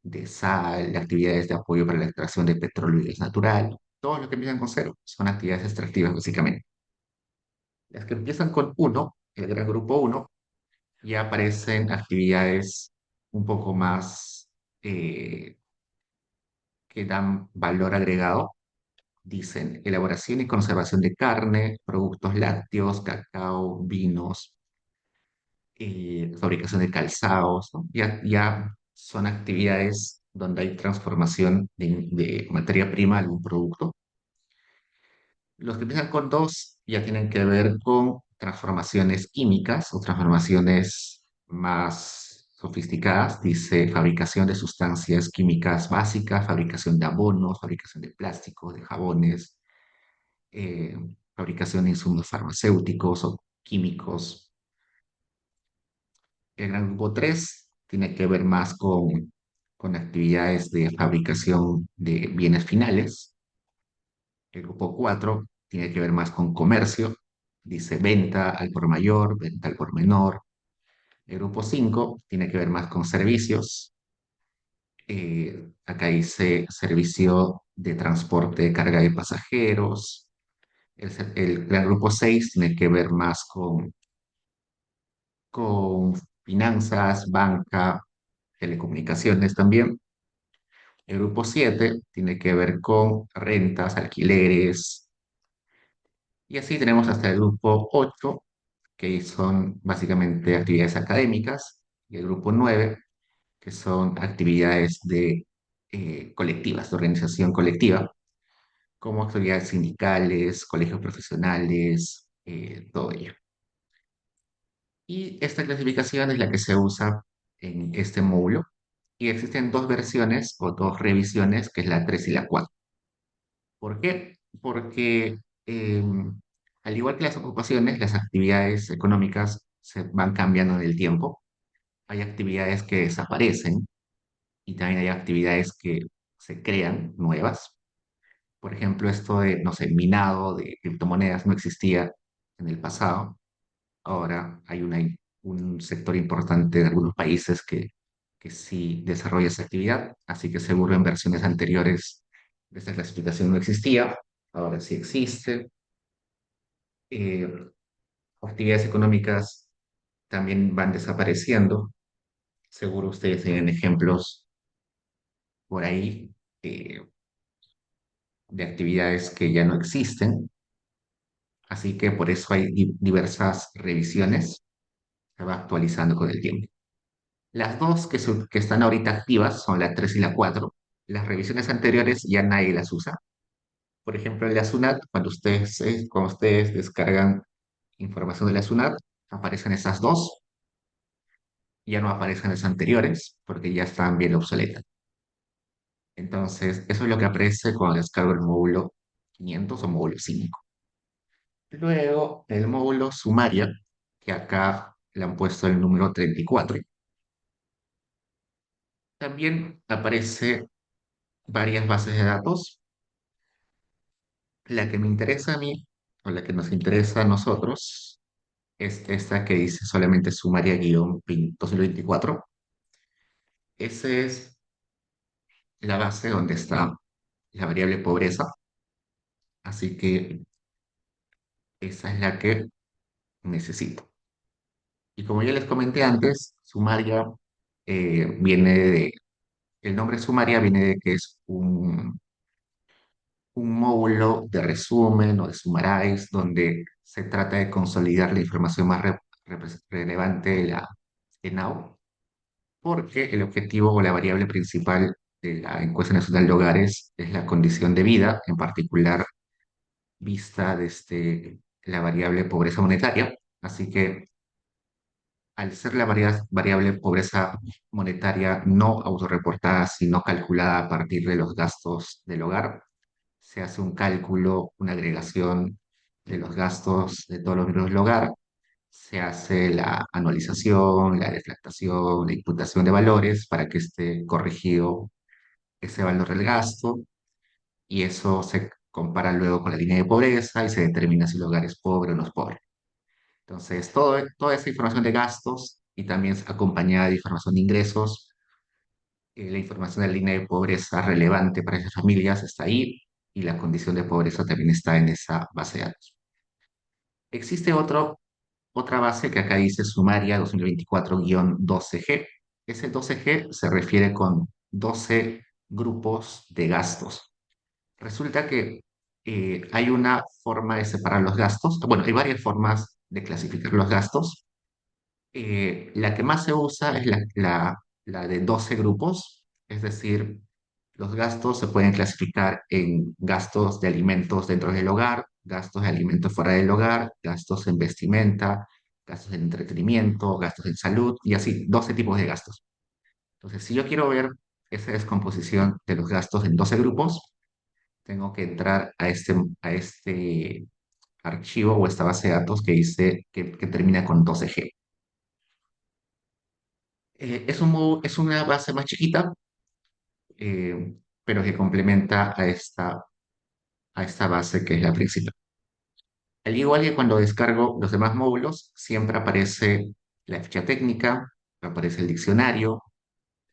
de sal, actividades de apoyo para la extracción de petróleo y gas natural. Todos los que empiezan con cero son actividades extractivas, básicamente. Las que empiezan con uno, el gran grupo uno, ya aparecen actividades un poco más que dan valor agregado. Dicen elaboración y conservación de carne, productos lácteos, cacao, vinos, fabricación de calzados, ¿no? Ya son actividades donde hay transformación de materia prima a algún producto. Los que empiezan con dos ya tienen que ver con transformaciones químicas o transformaciones más sofisticadas. Dice fabricación de sustancias químicas básicas, fabricación de abonos, fabricación de plásticos, de jabones, eh, fabricación de insumos farmacéuticos o químicos. El gran grupo 3 tiene que ver más con actividades de fabricación de bienes finales. El grupo 4 tiene que ver más con comercio, dice venta al por mayor, venta al por menor. El grupo 5 tiene que ver más con servicios. Acá dice servicio de transporte de carga de pasajeros. El gran grupo 6 tiene que ver más con finanzas, banca, telecomunicaciones también. El grupo 7 tiene que ver con rentas, alquileres, y así tenemos hasta el grupo 8 que son básicamente actividades académicas, y el grupo 9 que son actividades colectivas, de organización colectiva, como actividades sindicales, colegios profesionales, todo ello. Y esta clasificación es la que se usa en este módulo, y existen dos versiones o dos revisiones, que es la 3 y la 4. ¿Por qué? Porque al igual que las ocupaciones, las actividades económicas se van cambiando en el tiempo. Hay actividades que desaparecen y también hay actividades que se crean nuevas. Por ejemplo, esto de, no sé, minado de criptomonedas no existía en el pasado. Ahora hay un sector importante de algunos países que sí desarrolla esa actividad, así que seguro en versiones anteriores esta clasificación no existía, ahora sí existe. Eh, Actividades económicas también van desapareciendo. Seguro ustedes tienen ejemplos por ahí eh, de actividades que ya no existen, así que por eso hay diversas revisiones, se va actualizando con el tiempo. Las dos que están ahorita activas son la 3 y la 4. Las revisiones anteriores ya nadie las usa. Por ejemplo, en la SUNAT, cuando ustedes descargan información de la SUNAT, aparecen esas dos, ya no aparecen las anteriores, porque ya están bien obsoletas. Entonces, eso es lo que aparece cuando descargo el módulo 500 o módulo 5. Luego, el módulo sumaria, que acá le han puesto el número 34, también aparece varias bases de datos. La que me interesa a mí, o la que nos interesa a nosotros, es esta que dice solamente sumaria-2024. Esa es la base donde está la variable pobreza, así que esa es la que necesito. Y como ya les comenté antes, sumaria viene el nombre sumaria viene de que es un módulo de resumen o de summarize donde se trata de consolidar la información más relevante de la ENAU, porque el objetivo o la variable principal de la encuesta nacional de hogares es la condición de vida, en particular vista desde la variable pobreza monetaria. Así que al ser la variable pobreza monetaria no autorreportada, sino calculada a partir de los gastos del hogar, se hace un cálculo, una agregación de los gastos de todos los miembros del hogar, se hace la anualización, la deflactación, la imputación de valores para que esté corregido ese valor del gasto, y eso se compara luego con la línea de pobreza y se determina si el hogar es pobre o no es pobre. Entonces, toda esa información de gastos y también acompañada de información de ingresos, la información de la línea de pobreza relevante para esas familias está ahí, y la condición de pobreza también está en esa base de datos. Existe otra base que acá dice sumaria 2024-12G. Ese 12G se refiere con 12 grupos de gastos. Resulta que hay una forma de separar los gastos. Bueno, hay varias formas de clasificar los gastos. La que más se usa es la de 12 grupos, es decir, los gastos se pueden clasificar en gastos de alimentos dentro del hogar, gastos de alimentos fuera del hogar, gastos en vestimenta, gastos en entretenimiento, gastos en salud y así, 12 tipos de gastos. Entonces, si yo quiero ver esa descomposición de los gastos en 12 grupos, tengo que entrar a este archivo o esta base de datos que dice que termina con 12G. Es una base más chiquita, pero que complementa a esta base que es la principal. Al igual que cuando descargo los demás módulos, siempre aparece la ficha técnica, aparece el diccionario,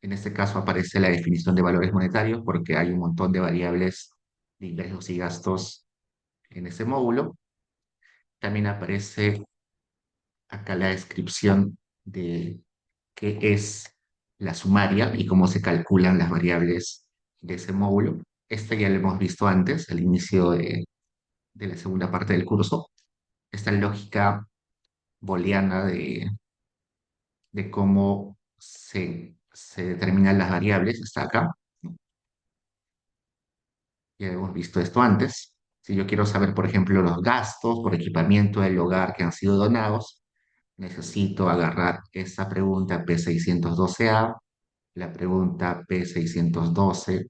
en este caso aparece la definición de valores monetarios porque hay un montón de variables de ingresos y gastos en ese módulo. También aparece acá la descripción de qué es la sumaria y cómo se calculan las variables de ese módulo. Este ya lo hemos visto antes, al inicio de la segunda parte del curso. Esta lógica booleana de cómo se determinan las variables está acá. Ya hemos visto esto antes. Si yo quiero saber, por ejemplo, los gastos por equipamiento del hogar que han sido donados, necesito agarrar esta pregunta P612A, la pregunta P612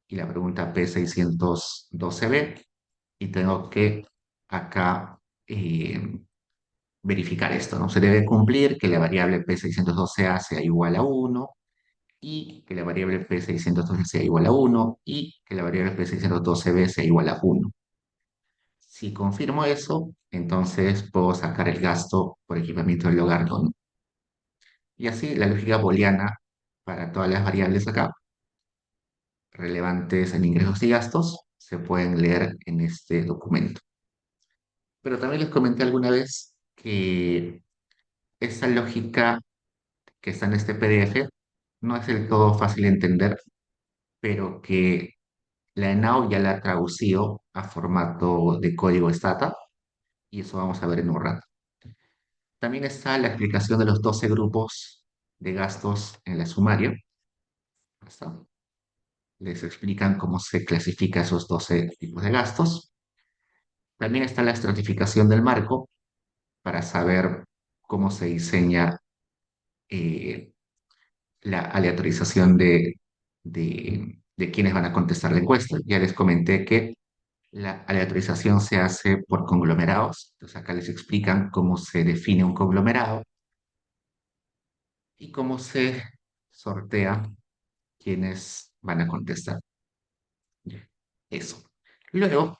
y la pregunta P612B y tengo que acá verificar esto, ¿no? Se debe cumplir que la variable P612A sea igual a uno y que la variable P612 sea igual a uno y que la variable P612B sea igual a uno. Si confirmo eso, entonces puedo sacar el gasto por equipamiento del hogar, ¿no? Y así la lógica booleana para todas las variables acá, relevantes en ingresos y gastos, se pueden leer en este documento. Pero también les comenté alguna vez que esta lógica que está en este PDF no es del todo fácil de entender, pero que la ENAU ya la ha traducido a formato de código Stata y eso vamos a ver en un rato. También está la explicación de los 12 grupos de gastos en la sumaria. ¿Está? Les explican cómo se clasifica esos 12 tipos de gastos. También está la estratificación del marco para saber cómo se diseña eh, la aleatorización de quienes van a contestar la encuesta. Ya les comenté que la aleatorización se hace por conglomerados. Entonces acá les explican cómo se define un conglomerado y cómo se sortea quienes van a contestar. Eso. Luego,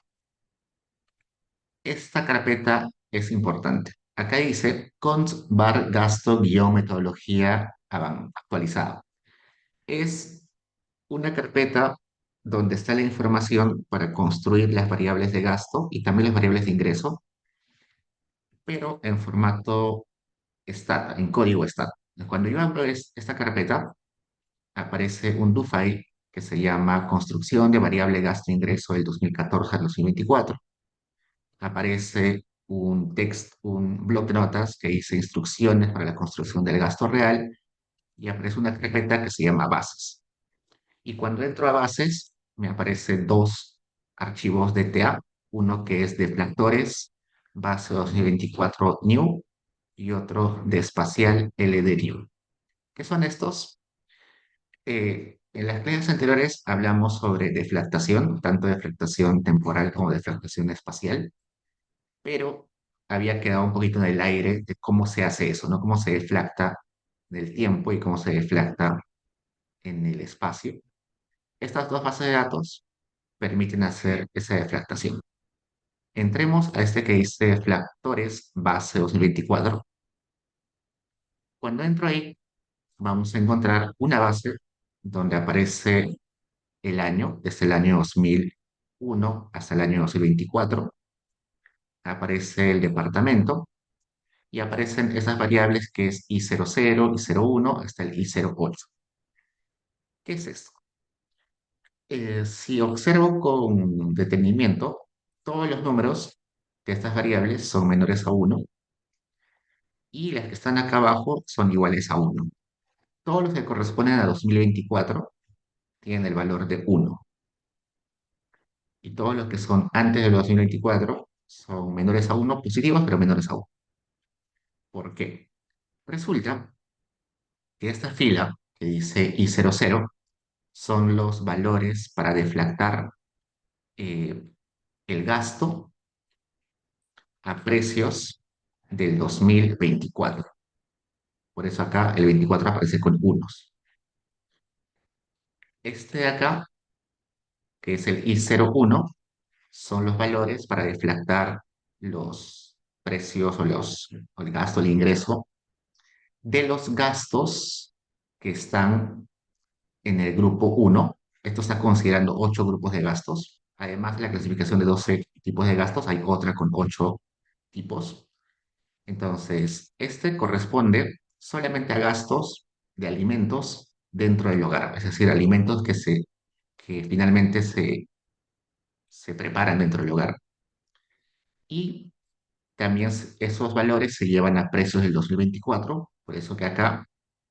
esta carpeta es importante. Acá dice cont bar gasto guión metodología actualizada. Es una carpeta donde está la información para construir las variables de gasto y también las variables de ingreso, pero en formato Stata, en código Stata. Cuando yo abro esta carpeta, aparece un do file que se llama construcción de variable gasto-ingreso del 2014 al 2024. Aparece un blog de notas que dice instrucciones para la construcción del gasto real y aparece una carpeta que se llama bases. Y cuando entro a bases, me aparecen dos archivos de TA, uno que es de Flactores, base 2024 new, y otro de espacial LD new. ¿Qué son estos? En las clases anteriores hablamos sobre deflactación, tanto deflactación temporal como deflactación espacial, pero había quedado un poquito en el aire de cómo se hace eso, ¿no? Cómo se deflacta del tiempo y cómo se deflacta en el espacio. Estas dos bases de datos permiten hacer esa deflactación. Entremos a este que dice deflactores base 2024. Cuando entro ahí, vamos a encontrar una base donde aparece el año, desde el año 2001 hasta el año 2024. Aparece el departamento y aparecen esas variables que es I00, I01 hasta el I08. ¿Qué es esto? Si observo con detenimiento, todos los números de estas variables son menores a 1 y las que están acá abajo son iguales a uno. Todos los que corresponden a 2024 tienen el valor de uno y todos los que son antes del 2024 son menores a uno, positivos, pero menores a uno. ¿Por qué? Resulta que esta fila que dice I00 son los valores para deflactar eh, el gasto a precios del 2024. Por eso acá el 24 aparece con unos. Este de acá, que es el I01, son los valores para deflactar los precios o el gasto, el ingreso de los gastos que están en el grupo uno. Esto está considerando 8 grupos de gastos. Además de la clasificación de 12 tipos de gastos, hay otra con 8 tipos. Entonces, este corresponde solamente a gastos de alimentos dentro del hogar, es decir, alimentos que finalmente se preparan dentro del hogar. Y también esos valores se llevan a precios del 2024, por eso que acá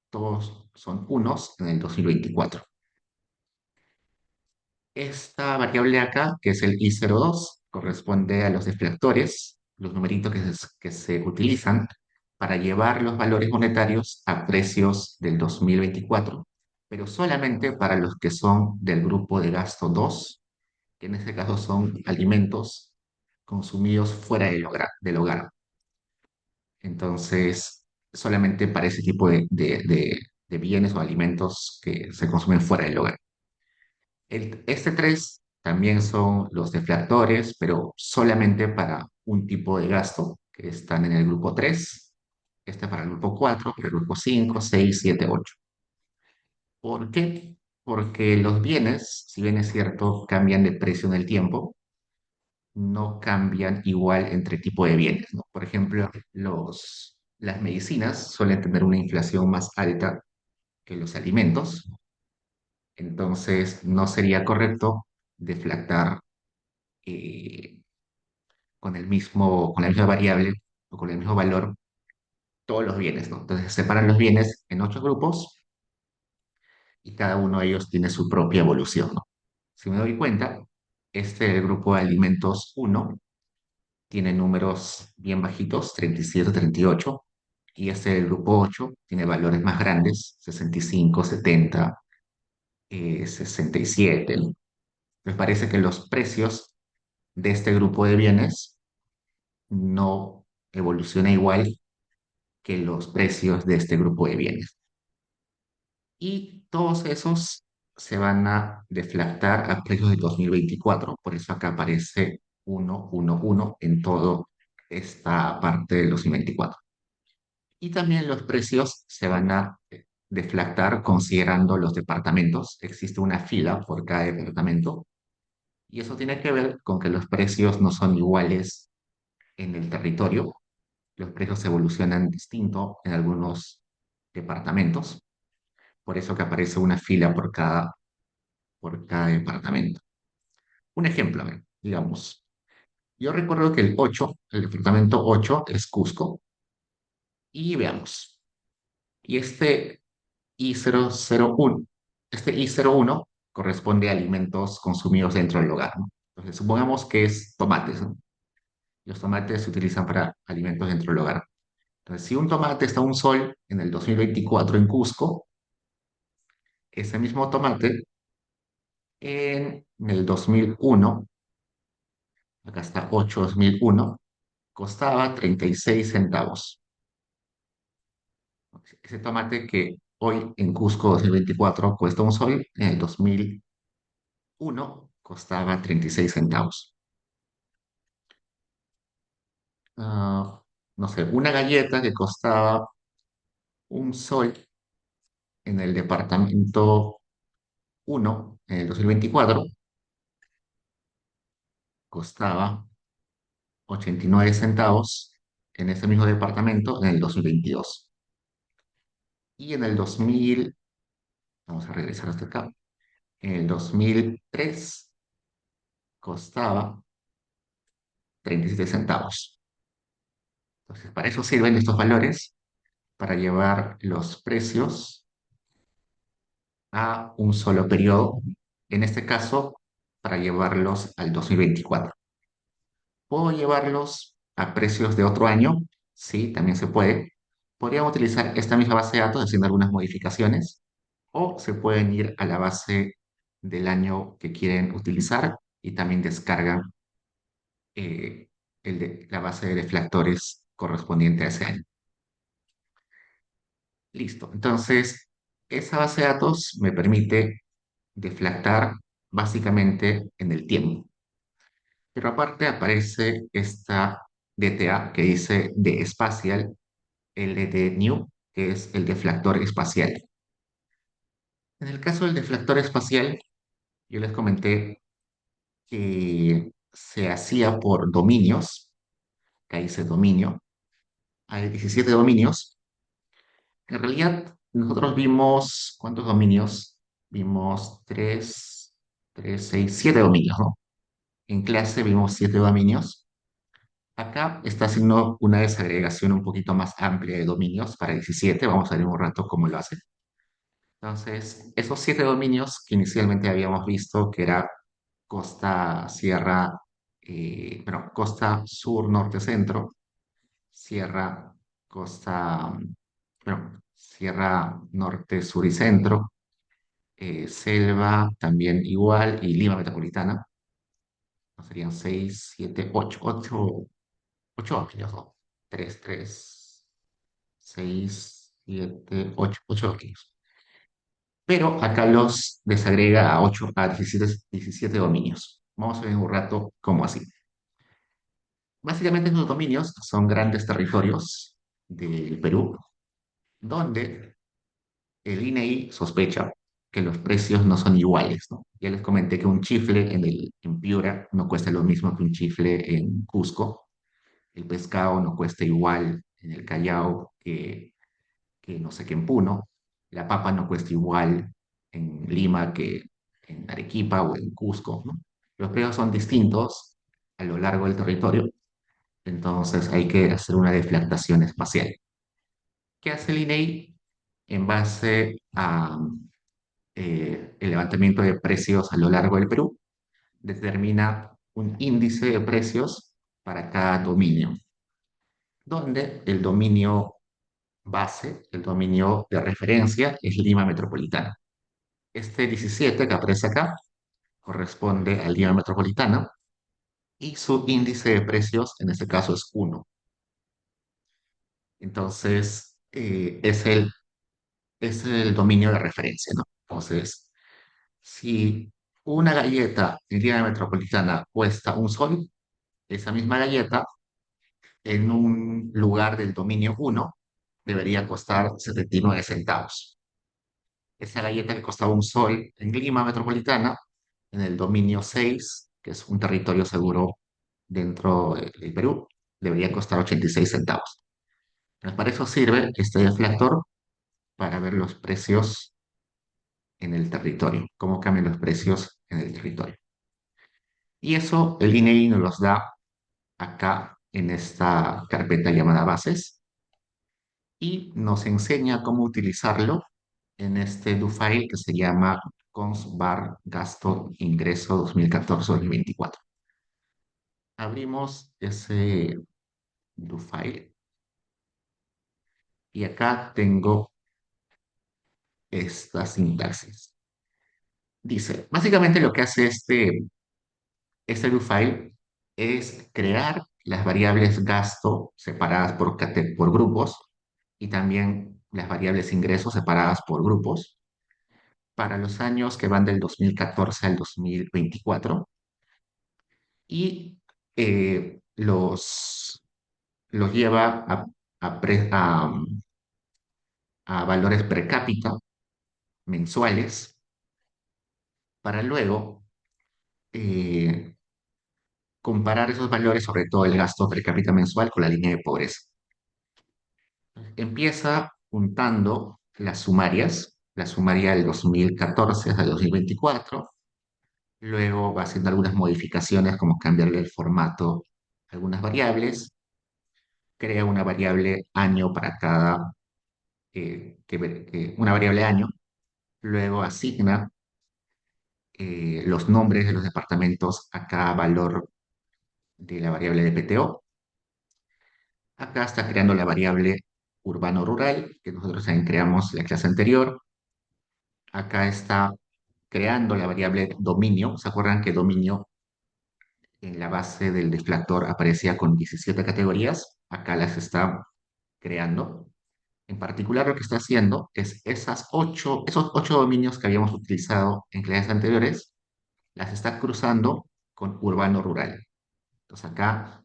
todos son unos en el 2024. Esta variable acá, que es el I02, corresponde a los deflectores, los numeritos que se utilizan para llevar los valores monetarios a precios del 2024, pero solamente para los que son del grupo de gasto 2, que en este caso son alimentos consumidos fuera del hogar. Entonces, solamente para ese tipo de bienes o alimentos que se consumen fuera del hogar. Este 3 también son los deflactores, pero solamente para un tipo de gasto que están en el grupo 3. Este para el grupo 4, para el grupo 5, 6, 7, 8. ¿Por qué? Porque los bienes, si bien es cierto, cambian de precio en el tiempo, no cambian igual entre tipo de bienes, ¿no? Por ejemplo, las medicinas suelen tener una inflación más alta que los alimentos, entonces no sería correcto deflactar eh, con la misma variable o con el mismo valor todos los bienes, ¿no? Entonces separan los bienes en 8 grupos y cada uno de ellos tiene su propia evolución, ¿no? Si me doy cuenta, este grupo de alimentos uno tiene números bien bajitos, 37, 38, y este del grupo 8 tiene valores más grandes, 65, 70, 67, ¿no? Me parece que los precios de este grupo de bienes no evoluciona igual que los precios de este grupo de bienes. Y todos esos se van a deflactar a precios de 2024, por eso acá aparece 111 en toda esta parte de 2024. Y también los precios se van a deflactar considerando los departamentos. Existe una fila por cada departamento y eso tiene que ver con que los precios no son iguales en el territorio. Los precios evolucionan distinto en algunos departamentos. Por eso que aparece una fila por cada departamento. Un ejemplo, a ver, digamos, yo recuerdo que el departamento 8 es Cusco, y veamos, y I001, este I01 corresponde a alimentos consumidos dentro del hogar, ¿no? Entonces, supongamos que es tomates, ¿no? Los tomates se utilizan para alimentos dentro del hogar. Entonces, si un tomate está a un sol en el 2024 en Cusco, ese mismo tomate en el 2001, acá está 8 2001, costaba 36 centavos. Ese tomate que hoy en Cusco 2024 cuesta un sol, en el 2001 costaba 36 centavos. Ah, no sé, una galleta que costaba un sol en el departamento uno en el 2024 costaba 89 centavos en ese mismo departamento en el 2022. Y en el 2000, vamos a regresar hasta acá, en el 2003 costaba 37 centavos. Entonces, para eso sirven estos valores, para llevar los precios a un solo periodo, en este caso, para llevarlos al 2024. ¿Puedo llevarlos a precios de otro año? Sí, también se puede. Podrían utilizar esta misma base de datos haciendo algunas modificaciones o se pueden ir a la base del año que quieren utilizar y también descargan la base de deflactores correspondiente a ese año. Listo. Entonces, esa base de datos me permite deflactar básicamente en el tiempo. Pero aparte aparece esta DTA que dice de espacial LD New, que es el deflactor espacial. En el caso del deflactor espacial, yo les comenté que se hacía por dominios, que ahí dice dominio, hay 17 dominios. En realidad, nosotros vimos, ¿cuántos dominios? Vimos 6, 7 dominios, ¿no? En clase vimos 7 dominios. Acá está haciendo una desagregación un poquito más amplia de dominios para 17. Vamos a ver un rato cómo lo hace. Entonces, esos 7 dominios que inicialmente habíamos visto, que era costa, sierra, bueno, costa sur, norte, centro, sierra, costa, bueno, sierra, norte, sur y centro, selva también igual y Lima metropolitana, no serían 6, 7, 8, 8 dominios, ¿no? 3, 3, 6, 7, 8 dominios. Pero acá los desagrega a 8, a 17 dominios. Vamos a ver un rato cómo así. Básicamente estos dominios son grandes territorios del Perú donde el INEI sospecha que los precios no son iguales, ¿no? Ya les comenté que un chifle en Piura no cuesta lo mismo que un chifle en Cusco. El pescado no cuesta igual en el Callao que no sé qué en Puno. La papa no cuesta igual en Lima que en Arequipa o en Cusco, ¿no? Los precios son distintos a lo largo del territorio, entonces hay que hacer una deflactación espacial. ¿Qué hace el INEI? En base a el levantamiento de precios a lo largo del Perú, determina un índice de precios para cada dominio, donde el dominio base, el dominio de referencia es Lima Metropolitana. Este 17 que aparece acá corresponde a Lima Metropolitana y su índice de precios en este caso es 1. Entonces, es el dominio de referencia, ¿no? Entonces, si una galleta en Lima Metropolitana cuesta un sol, esa misma galleta en un lugar del dominio 1 debería costar 79 centavos. Esa galleta que costaba un sol en Lima Metropolitana, en el dominio 6, que es un territorio seguro dentro del Perú, debería costar 86 centavos. Para eso sirve este deflactor para ver los precios en el territorio, cómo cambian los precios en el territorio. Y eso el INEI nos los da acá en esta carpeta llamada bases y nos enseña cómo utilizarlo en este do file que se llama consbar gasto ingreso 2014-2024. Abrimos ese do file y acá tengo esta sintaxis. Dice, básicamente lo que hace este do file es crear las variables gasto separadas por grupos y también las variables ingresos separadas por grupos para los años que van del 2014 al 2024 y los lleva a valores per cápita mensuales para luego eh, comparar esos valores, sobre todo el gasto per cápita mensual, con la línea de pobreza. Empieza juntando las sumarias, la sumaria del 2014 hasta el 2024. Luego va haciendo algunas modificaciones como cambiarle el formato a algunas variables. crea una variable año para cada, una variable año, luego asigna los nombres de los departamentos a cada valor de la variable de PTO. Acá está creando la variable urbano-rural, que nosotros también creamos la clase anterior. Acá está creando la variable dominio. ¿Se acuerdan que dominio en la base del deflactor aparecía con 17 categorías? Acá las está creando. En particular, lo que está haciendo es esos ocho dominios que habíamos utilizado en clases anteriores, las está cruzando con urbano-rural. Entonces acá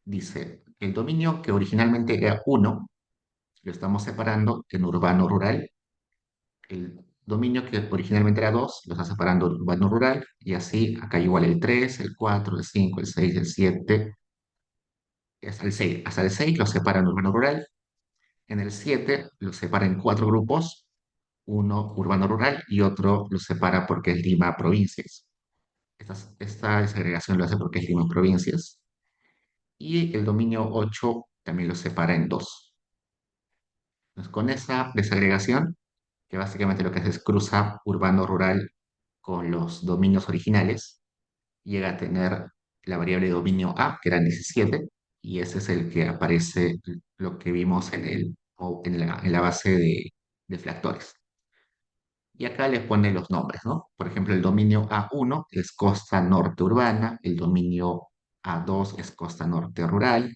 dice, el dominio que originalmente era uno lo estamos separando en urbano-rural. El dominio que originalmente era 2 lo está separando en urbano-rural. Y así, acá igual el 3, el 4, el 5, el 6, el 7, hasta el 6. Hasta el 6 lo separa en urbano-rural. En el 7 lo separa en cuatro grupos, uno urbano-rural y otro lo separa porque es Lima provincias. Esta desagregación lo hace porque es Lima provincias. Y el dominio 8 también lo separa en dos. Entonces, con esa desagregación, que básicamente lo que hace es cruza urbano-rural con los dominios originales, llega a tener la variable dominio A, que eran 17, y ese es el que aparece, lo que vimos en la base de flactores. Y acá les pone los nombres, ¿no? Por ejemplo, el dominio A1 es costa norte urbana, el dominio A2 es costa norte rural,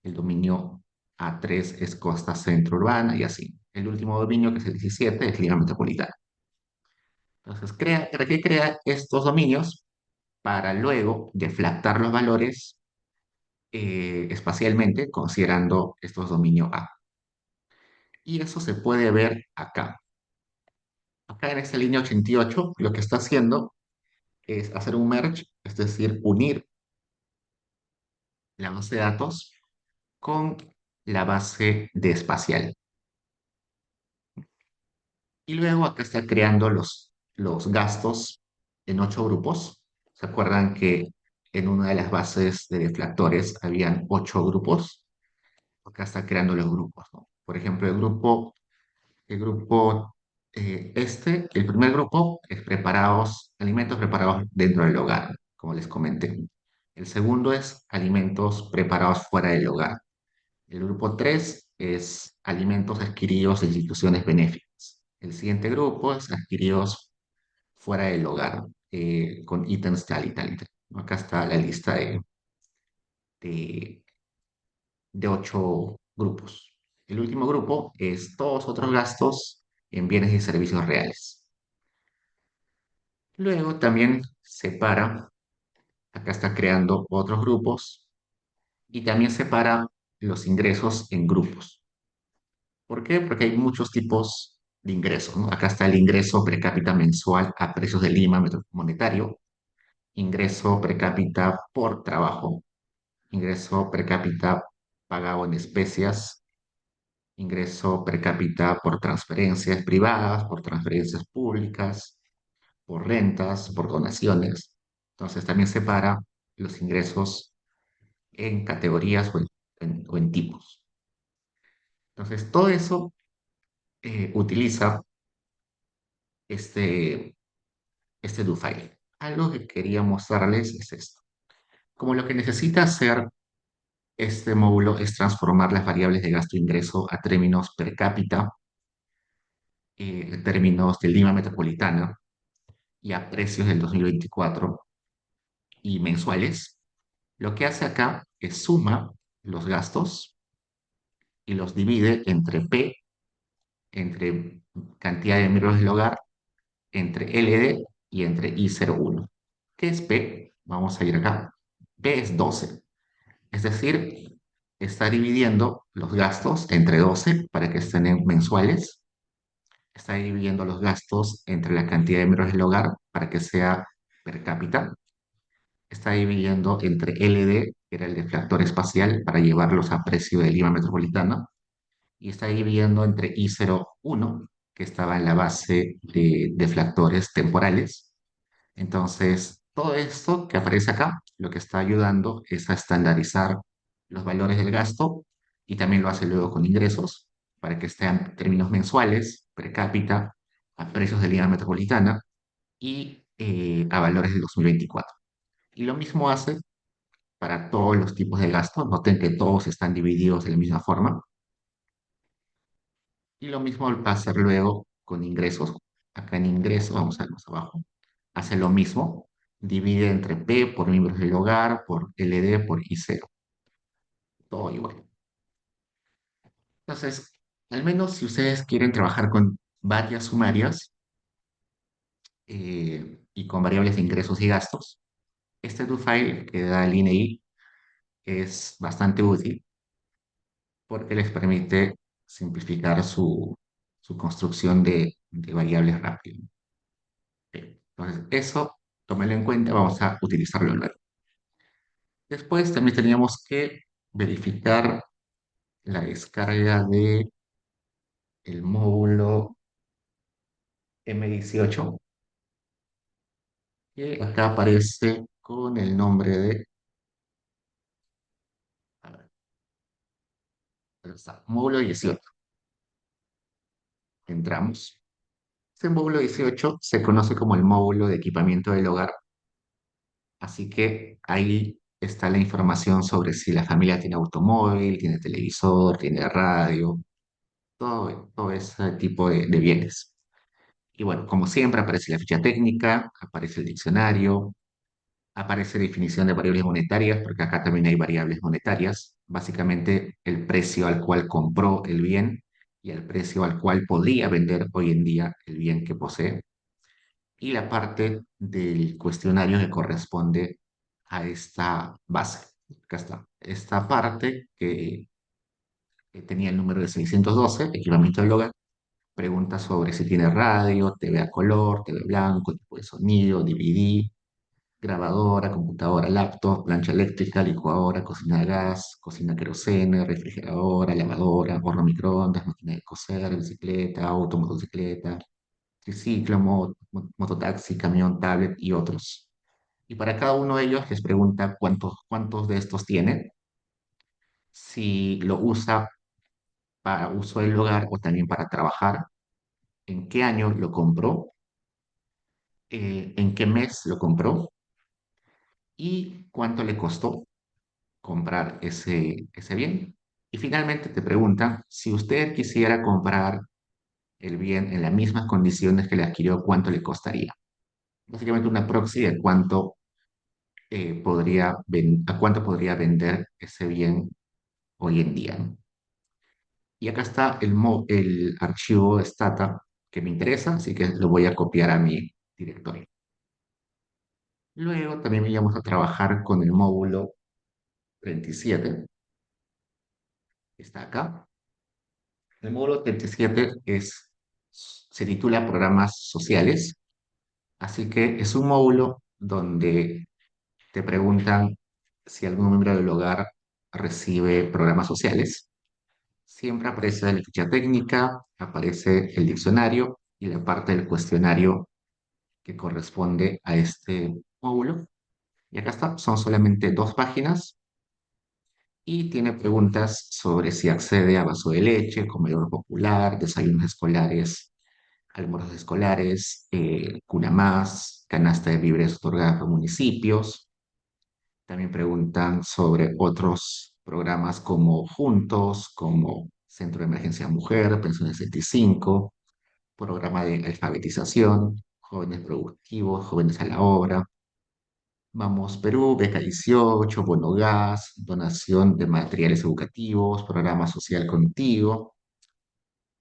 el dominio A3 es costa centro urbana y así. El último dominio, que es el 17, es Lima metropolitana. Entonces, ¿para qué crea estos dominios? Para luego deflactar los valores espacialmente considerando estos dominios A. Y eso se puede ver acá. Acá en esta línea 88, lo que está haciendo es hacer un merge, es decir, unir la base de datos con la base de espacial. Y luego acá está creando los gastos en ocho grupos. ¿Se acuerdan que en una de las bases de deflactores habían ocho grupos? Acá está creando los grupos, ¿no? Por ejemplo, el primer grupo es alimentos preparados dentro del hogar, como les comenté. El segundo es alimentos preparados fuera del hogar. El grupo 3 es alimentos adquiridos de instituciones benéficas. El siguiente grupo es adquiridos fuera del hogar, con ítems tal y tal y tal. Acá está la lista de, de ocho grupos. El último grupo es todos otros gastos en bienes y servicios reales. Luego también separa, acá está creando otros grupos y también separa los ingresos en grupos. ¿Por qué? Porque hay muchos tipos de ingresos, ¿no? Acá está el ingreso per cápita mensual a precios de Lima monetario, ingreso per cápita por trabajo, ingreso per cápita pagado en especias, ingreso per cápita por transferencias privadas, por transferencias públicas, por rentas, por donaciones. Entonces también separa los ingresos en categorías o en tipos. Entonces todo eso utiliza este, este do file. Algo que quería mostrarles es esto. Como lo que necesita hacer este módulo es transformar las variables de gasto e ingreso a términos per cápita, términos de Lima metropolitana y a precios del 2024 y mensuales, lo que hace acá es suma los gastos y los divide entre P, entre cantidad de miembros del hogar, entre LD y entre I01. ¿Qué es P? Vamos a ir acá. P es 12. Es decir, está dividiendo los gastos entre 12 para que estén en mensuales. Está dividiendo los gastos entre la cantidad de miembros del hogar para que sea per cápita. Está dividiendo entre LD, que era el deflactor espacial, para llevarlos a precio de Lima metropolitana. Y está dividiendo entre I01, que estaba en la base de deflactores temporales. Entonces, todo esto que aparece acá, lo que está ayudando es a estandarizar los valores del gasto y también lo hace luego con ingresos para que estén en términos mensuales, per cápita, a precios de Liga Metropolitana y a valores de 2024. Y lo mismo hace para todos los tipos de gastos. Noten que todos están divididos de la misma forma. Y lo mismo va a hacer luego con ingresos. Acá en ingresos, vamos a ver más abajo, hace lo mismo. Divide entre P por miembros del hogar, por LD, por I0. Todo igual. Entonces, al menos si ustedes quieren trabajar con varias sumarias y con variables de ingresos y gastos, este do-file que da el INEI es bastante útil porque les permite simplificar su construcción de variables rápido. Entonces, eso, tómenlo en cuenta, vamos a utilizarlo luego. Después también teníamos que verificar la descarga de el módulo M18, que acá aparece con el nombre de, a ver, ¿dónde está? Módulo 18. Entramos. Este módulo 18 se conoce como el módulo de equipamiento del hogar, así que ahí está la información sobre si la familia tiene automóvil, tiene televisor, tiene radio, todo ese tipo de bienes. Y bueno, como siempre, aparece la ficha técnica, aparece el diccionario, aparece definición de variables monetarias, porque acá también hay variables monetarias, básicamente el precio al cual compró el bien y el precio al cual podría vender hoy en día el bien que posee, y la parte del cuestionario que corresponde a esta base. Acá está. Esta parte que tenía el número de 612, equipamiento del hogar, pregunta sobre si tiene radio, TV a color, TV blanco, tipo de sonido, DVD, grabadora, computadora, laptop, plancha eléctrica, licuadora, cocina de gas, cocina querosene, refrigeradora, lavadora, horno microondas, máquina de coser, bicicleta, auto, motocicleta, triciclo, mototaxi, camión, tablet y otros. Y para cada uno de ellos les pregunta cuántos de estos tiene, si lo usa para uso del hogar o también para trabajar, en qué año lo compró, en qué mes lo compró y cuánto le costó comprar ese bien. Y finalmente te preguntan, si usted quisiera comprar el bien en las mismas condiciones que le adquirió, ¿cuánto le costaría? Básicamente una proxy de a cuánto podría vender ese bien hoy en día, ¿no? Y acá está el archivo Stata que me interesa, así que lo voy a copiar a mi directorio. Luego también íbamos a trabajar con el módulo 37, que está acá. El módulo 37 se titula Programas Sociales, así que es un módulo donde te preguntan si algún miembro del hogar recibe programas sociales. Siempre aparece la ficha técnica, aparece el diccionario y la parte del cuestionario que corresponde a este módulo. Y acá está, son solamente 2 páginas y tiene preguntas sobre si accede a vaso de leche, comedor popular, desayunos escolares, almuerzos escolares, cuna más, canasta de víveres otorgada por municipios. También preguntan sobre otros programas como Juntos, como Centro de Emergencia Mujer, Pensiones 65, programa de alfabetización, jóvenes productivos, jóvenes a la obra, Vamos Perú, Beca 18, Bono Gas, donación de materiales educativos, programa social contigo.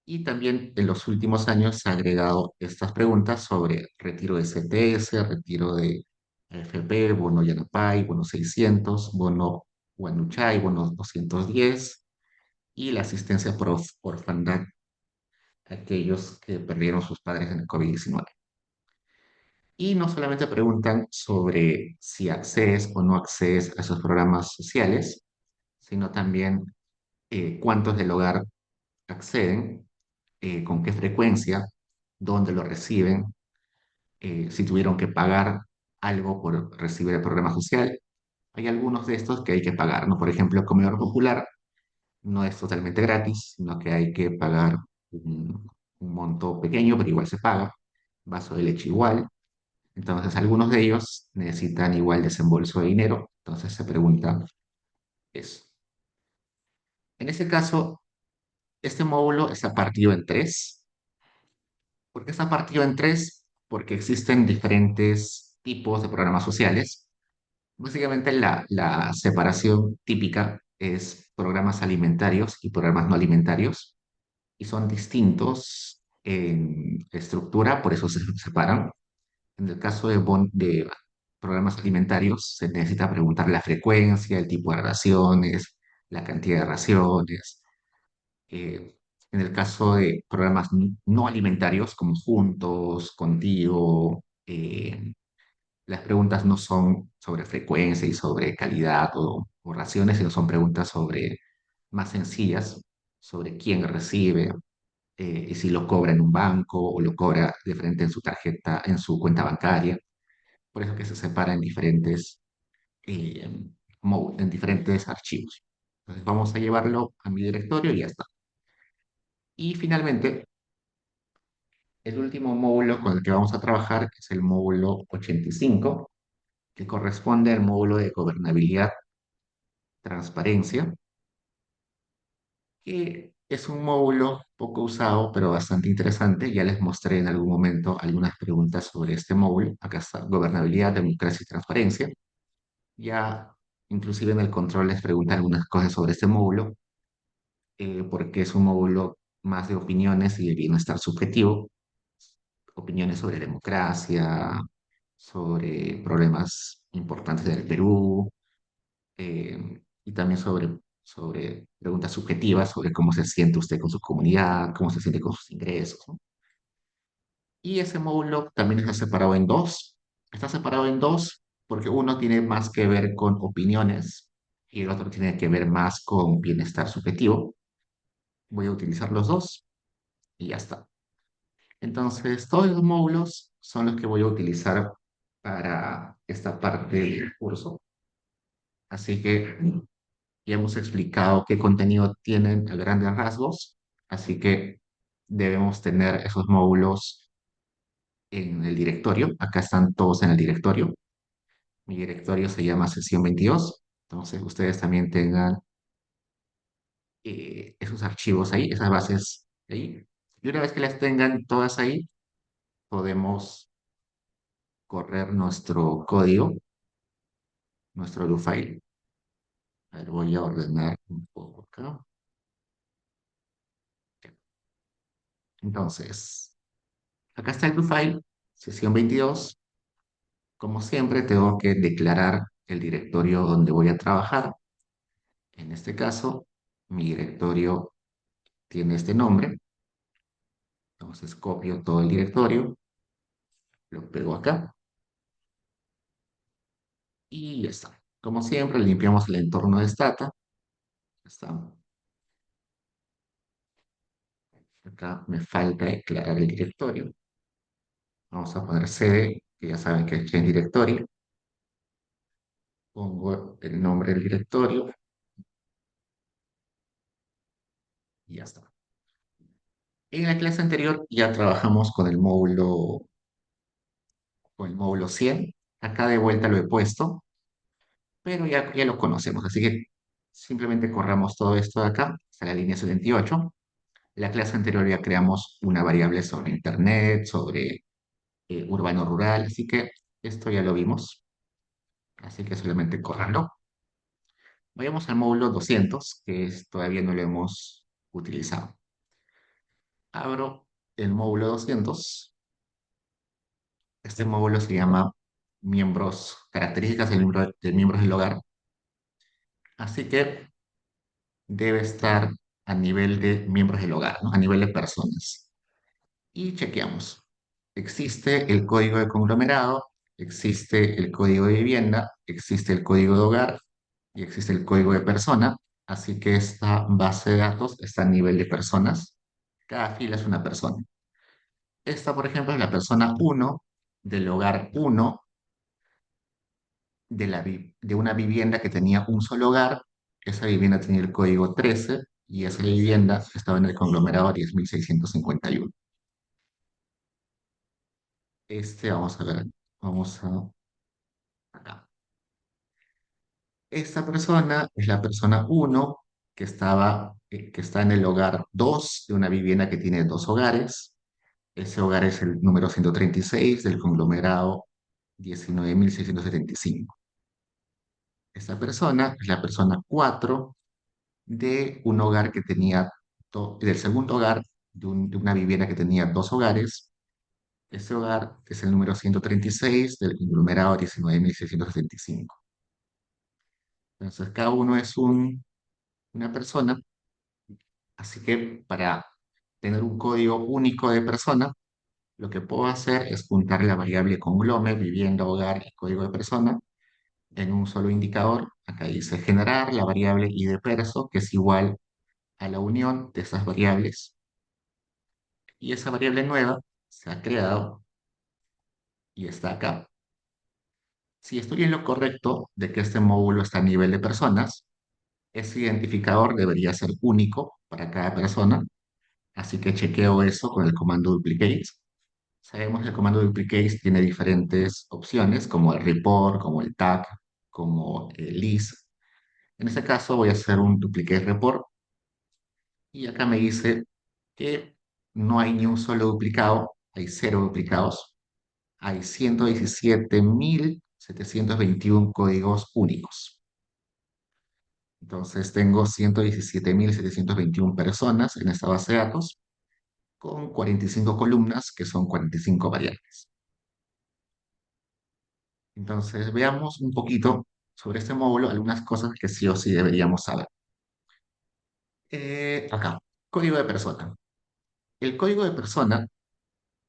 Y también en los últimos años se ha agregado estas preguntas sobre retiro de CTS, retiro de AFP, bono Yanapay, bono 600, bono Guanuchay, bono 210 y la asistencia por orfandad a aquellos que perdieron sus padres en el COVID-19. Y no solamente preguntan sobre si accedes o no accedes a esos programas sociales, sino también cuántos del hogar acceden, con qué frecuencia, dónde lo reciben, si tuvieron que pagar algo por recibir el programa social. Hay algunos de estos que hay que pagar, ¿no? Por ejemplo, el comedor popular No es totalmente gratis, sino que hay que pagar un monto pequeño, pero igual se paga. Vaso de leche igual. Entonces, algunos de ellos necesitan igual desembolso de dinero. Entonces, se pregunta eso. En ese caso, este módulo está partido en tres. ¿Por qué está partido en tres? Porque existen diferentes tipos de programas sociales. Básicamente, la separación típica es programas alimentarios y programas no alimentarios, y son distintos en estructura, por eso se separan. En el caso de programas alimentarios, se necesita preguntar la frecuencia, el tipo de raciones, la cantidad de raciones. Eh, en el caso de programas no alimentarios, como Juntos, Contigo, las preguntas no son sobre frecuencia y sobre calidad o raciones, sino son preguntas sobre más sencillas, sobre quién recibe, y si lo cobra en un banco o lo cobra de frente en su tarjeta, en su cuenta bancaria. Por eso que se separa eh, en diferentes archivos. Entonces vamos a llevarlo a mi directorio y ya está. Y finalmente, el último módulo con el que vamos a trabajar es el módulo 85, que corresponde al módulo de gobernabilidad, transparencia, que es un módulo poco usado, pero bastante interesante. Ya les mostré en algún momento algunas preguntas sobre este módulo. Acá está, gobernabilidad, democracia y transparencia. Ya inclusive en el control les preguntan algunas cosas sobre este módulo, porque es un módulo más de opiniones y de bienestar subjetivo. Opiniones sobre democracia, sobre problemas importantes del Perú, y también sobre preguntas subjetivas, sobre cómo se siente usted con su comunidad, cómo se siente con sus ingresos, ¿no? Y ese módulo también está separado en dos. Está separado en dos porque uno tiene más que ver con opiniones y el otro tiene que ver más con bienestar subjetivo. Voy a utilizar los dos y ya está. Entonces, todos los módulos son los que voy a utilizar para esta parte del curso. Así que ya hemos explicado qué contenido tienen a grandes rasgos, así que debemos tener esos módulos en el directorio. Acá están todos en el directorio. Mi directorio se llama sesión 22, entonces ustedes también tengan esos archivos ahí, esas bases ahí. Y una vez que las tengan todas ahí, podemos correr nuestro código, nuestro do file. A ver, voy a ordenar un poco acá. Entonces, acá está el do file, sesión 22. Como siempre, tengo que declarar el directorio donde voy a trabajar. En este caso, mi directorio tiene este nombre. Entonces, copio todo el directorio, lo pego acá y ya está. Como siempre, limpiamos el entorno de Stata. Ya está. Acá me falta declarar el directorio. Vamos a poner CD, que ya saben que es Change Directory. Pongo el nombre del directorio y ya está. En la clase anterior ya trabajamos con el módulo 100. Acá de vuelta lo he puesto, pero ya lo conocemos. Así que simplemente corramos todo esto de acá hasta la línea 78. La clase anterior ya creamos una variable sobre Internet, sobre urbano-rural, así que esto ya lo vimos. Así que solamente correrlo. Vayamos al módulo 200, todavía no lo hemos utilizado. Abro el módulo 200. Este módulo se llama miembros, características de miembros del hogar. Así que debe estar a nivel de miembros del hogar, ¿no? A nivel de personas. Y chequeamos. Existe el código de conglomerado, existe el código de vivienda, existe el código de hogar y existe el código de persona. Así que esta base de datos está a nivel de personas. Cada fila es una persona. Esta, por ejemplo, es la persona uno del hogar uno de una vivienda que tenía un solo hogar Esa vivienda tenía el código 13 y esa vivienda estaba en el conglomerado 10.651. Vamos a ver, vamos a acá. Esta persona es la persona uno que está en el hogar 2 de una vivienda que tiene dos hogares. Ese hogar es el número 136 del conglomerado 19.675. Esta persona es la persona 4 de un hogar que tenía, del segundo hogar de una vivienda que tenía dos hogares. Ese hogar es el número 136 del conglomerado 19.675. Entonces, cada uno es una persona, así que para tener un código único de persona, lo que puedo hacer es juntar la variable conglome, vivienda, hogar y código de persona en un solo indicador. Acá dice generar la variable id de perso, que es igual a la unión de esas variables. Y esa variable nueva se ha creado y está acá. Si estoy en lo correcto de que este módulo está a nivel de personas, ese identificador debería ser único para cada persona, así que chequeo eso con el comando duplicate. Sabemos que el comando duplicate tiene diferentes opciones, como el report, como el tag, como el list. En este caso voy a hacer un duplicate report y acá me dice que no hay ni un solo duplicado, hay cero duplicados, hay 117.721 códigos únicos. Entonces tengo 117.721 personas en esta base de datos con 45 columnas que son 45 variables. Entonces veamos un poquito sobre este módulo, algunas cosas que sí o sí deberíamos saber. Acá, código de persona. El código de persona,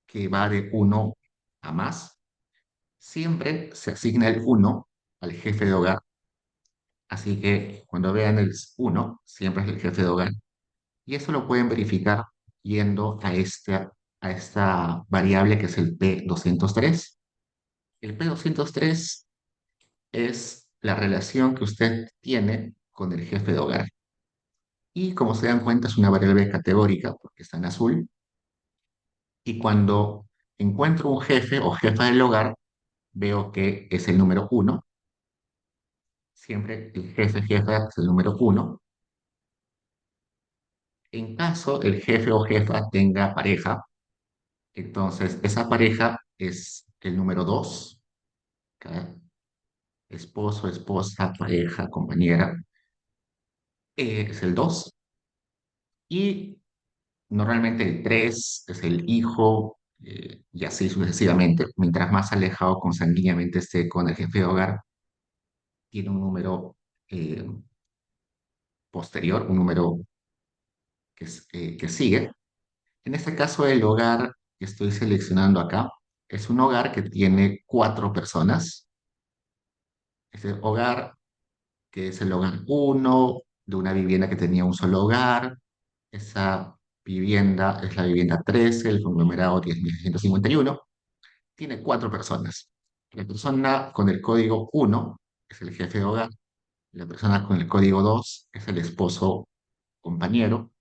que va de uno a más, siempre se asigna el uno al jefe de hogar. Así que cuando vean el uno siempre es el jefe de hogar. Y eso lo pueden verificar yendo a esta variable que es el P203. El P203 es la relación que usted tiene con el jefe de hogar. Y como se dan cuenta, es una variable categórica porque está en azul. Y cuando encuentro un jefe o jefa del hogar, veo que es el número uno. Siempre el jefe jefa es el número uno. En caso el jefe o jefa tenga pareja, entonces esa pareja es el número dos. ¿Ok? Esposo, esposa, pareja, compañera, es el 2. Y normalmente el 3 es el hijo, y así sucesivamente. Mientras más alejado consanguíneamente esté con el jefe de hogar, tiene un número eh, posterior, un número que sigue. En este caso, el hogar que estoy seleccionando acá es un hogar que tiene cuatro personas. Ese hogar, que es el hogar uno de una vivienda que tenía un solo hogar. Esa vivienda es la vivienda 13, el conglomerado 10.651. Tiene cuatro personas. La persona con el código uno es el jefe de hogar. La persona con el código 2 es el esposo compañero.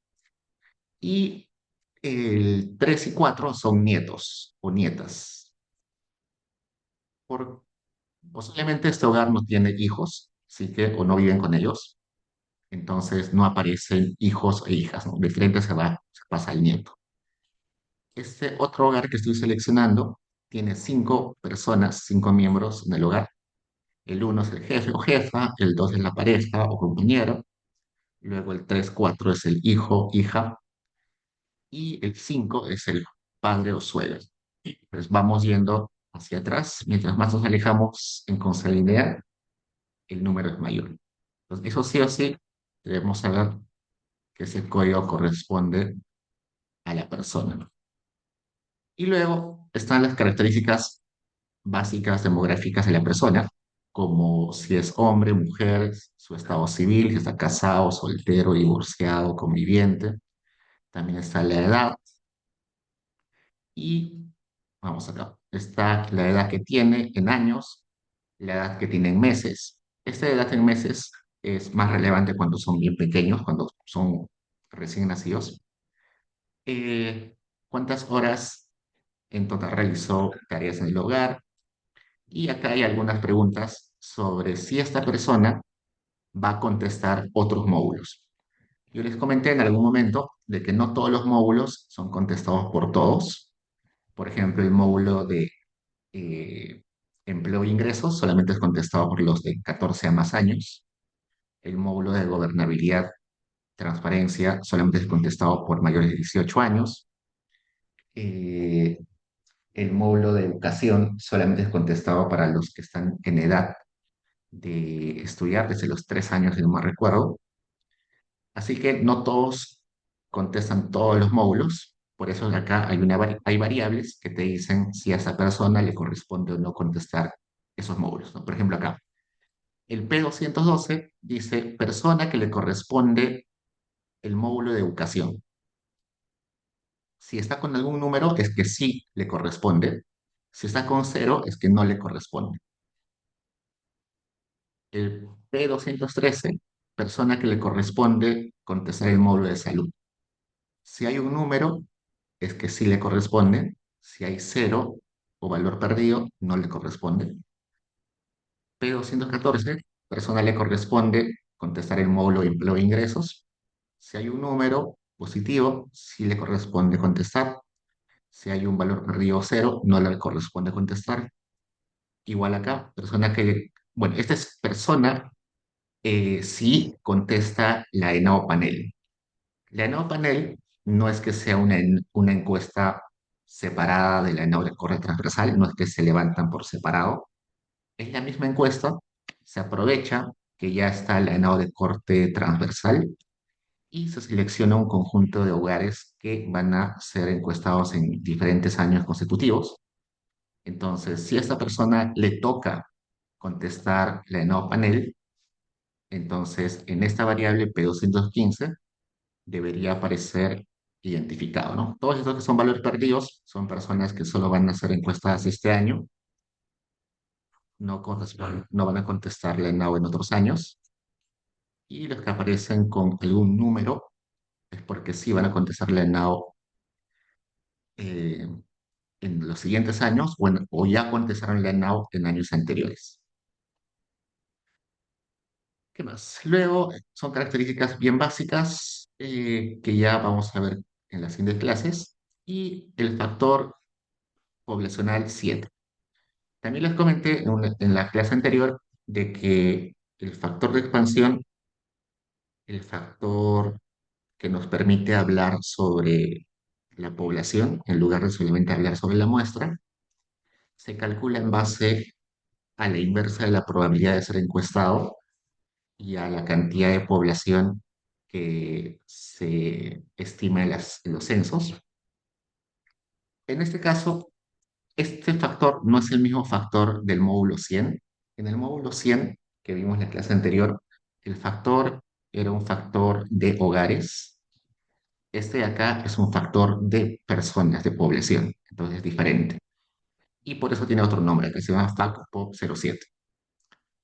Y el 3 y 4 son nietos o nietas. Por, Posiblemente este hogar no tiene hijos, así que o no viven con ellos. Entonces no aparecen hijos e hijas, ¿no? De frente se pasa el nieto. Este otro hogar que estoy seleccionando tiene cinco personas, cinco miembros en el hogar. El uno es el jefe o jefa, el 2 es la pareja o compañero, luego el 3 4 es el hijo, hija, y el 5 es el padre o suegro. Pues vamos yendo hacia atrás. Mientras más nos alejamos en consanguinidad, el número es mayor. Entonces, eso sí o sí, debemos saber que ese código corresponde a la persona. Y luego están las características básicas demográficas de la persona, como si es hombre, mujer, su estado civil, si está casado, soltero, divorciado, conviviente. También está la edad y, vamos acá, está la edad que tiene en años, la edad que tiene en meses. Esta edad en meses es más relevante cuando son bien pequeños, cuando son recién nacidos. Eh, ¿Cuántas horas en total realizó tareas en el hogar? Y acá hay algunas preguntas sobre si esta persona va a contestar otros módulos. Yo les comenté en algún momento de que no todos los módulos son contestados por todos. Por ejemplo, el módulo de eh, empleo e ingresos solamente es contestado por los de 14 a más años. El módulo de gobernabilidad, transparencia, solamente es contestado por mayores de 18 años. Eh, el módulo de educación solamente es contestado para los que están en edad de estudiar desde los 3 años, si no me recuerdo. Así que no todos contestan todos los módulos. Por eso acá hay variables que te dicen si a esa persona le corresponde o no contestar esos módulos, ¿no? Por ejemplo, acá, el P212 dice persona que le corresponde el módulo de educación. Si está con algún número, es que sí le corresponde. Si está con cero, es que no le corresponde. El P213, persona que le corresponde contestar el módulo de salud. Si hay un número, es que sí le corresponde. Si hay cero o valor perdido, no le corresponde. P214, persona le corresponde contestar el módulo de empleo e ingresos. Si hay un número positivo, sí le corresponde contestar. Si hay un valor perdido cero, no le corresponde contestar. Igual acá, persona que, bueno, esta es persona si contesta la ENAO panel. La ENAO panel no es que sea una encuesta separada de la ENAO de corte transversal, no es que se levantan por separado. Es la misma encuesta, se aprovecha que ya está la ENAO de corte transversal y se selecciona un conjunto de hogares que van a ser encuestados en diferentes años consecutivos. Entonces, si a esta persona le toca contestar la ENAO panel, entonces en esta variable P215 debería aparecer identificado, ¿no? Todos estos que son valores perdidos son personas que solo van a ser encuestadas este año, no van a contestar la ENAO en otros años, y los que aparecen con algún número es porque sí van a contestar la ENAO eh, en los siguientes años o ya contestaron la ENAO en años anteriores. ¿Qué más? Luego son características bien básicas que ya vamos a ver en las siguientes clases y el factor poblacional 7. También les comenté en la clase anterior de que el factor de expansión, el factor que nos permite hablar sobre la población, en lugar de solamente hablar sobre la muestra, se calcula en base a la inversa de la probabilidad de ser encuestado y a la cantidad de población que se estima en los censos. En este caso, este factor no es el mismo factor del módulo 100. En el módulo 100 que vimos en la clase anterior, el factor era un factor de hogares. Este de acá es un factor de personas, de población. Entonces es diferente. Y por eso tiene otro nombre, que se llama FACPOP07.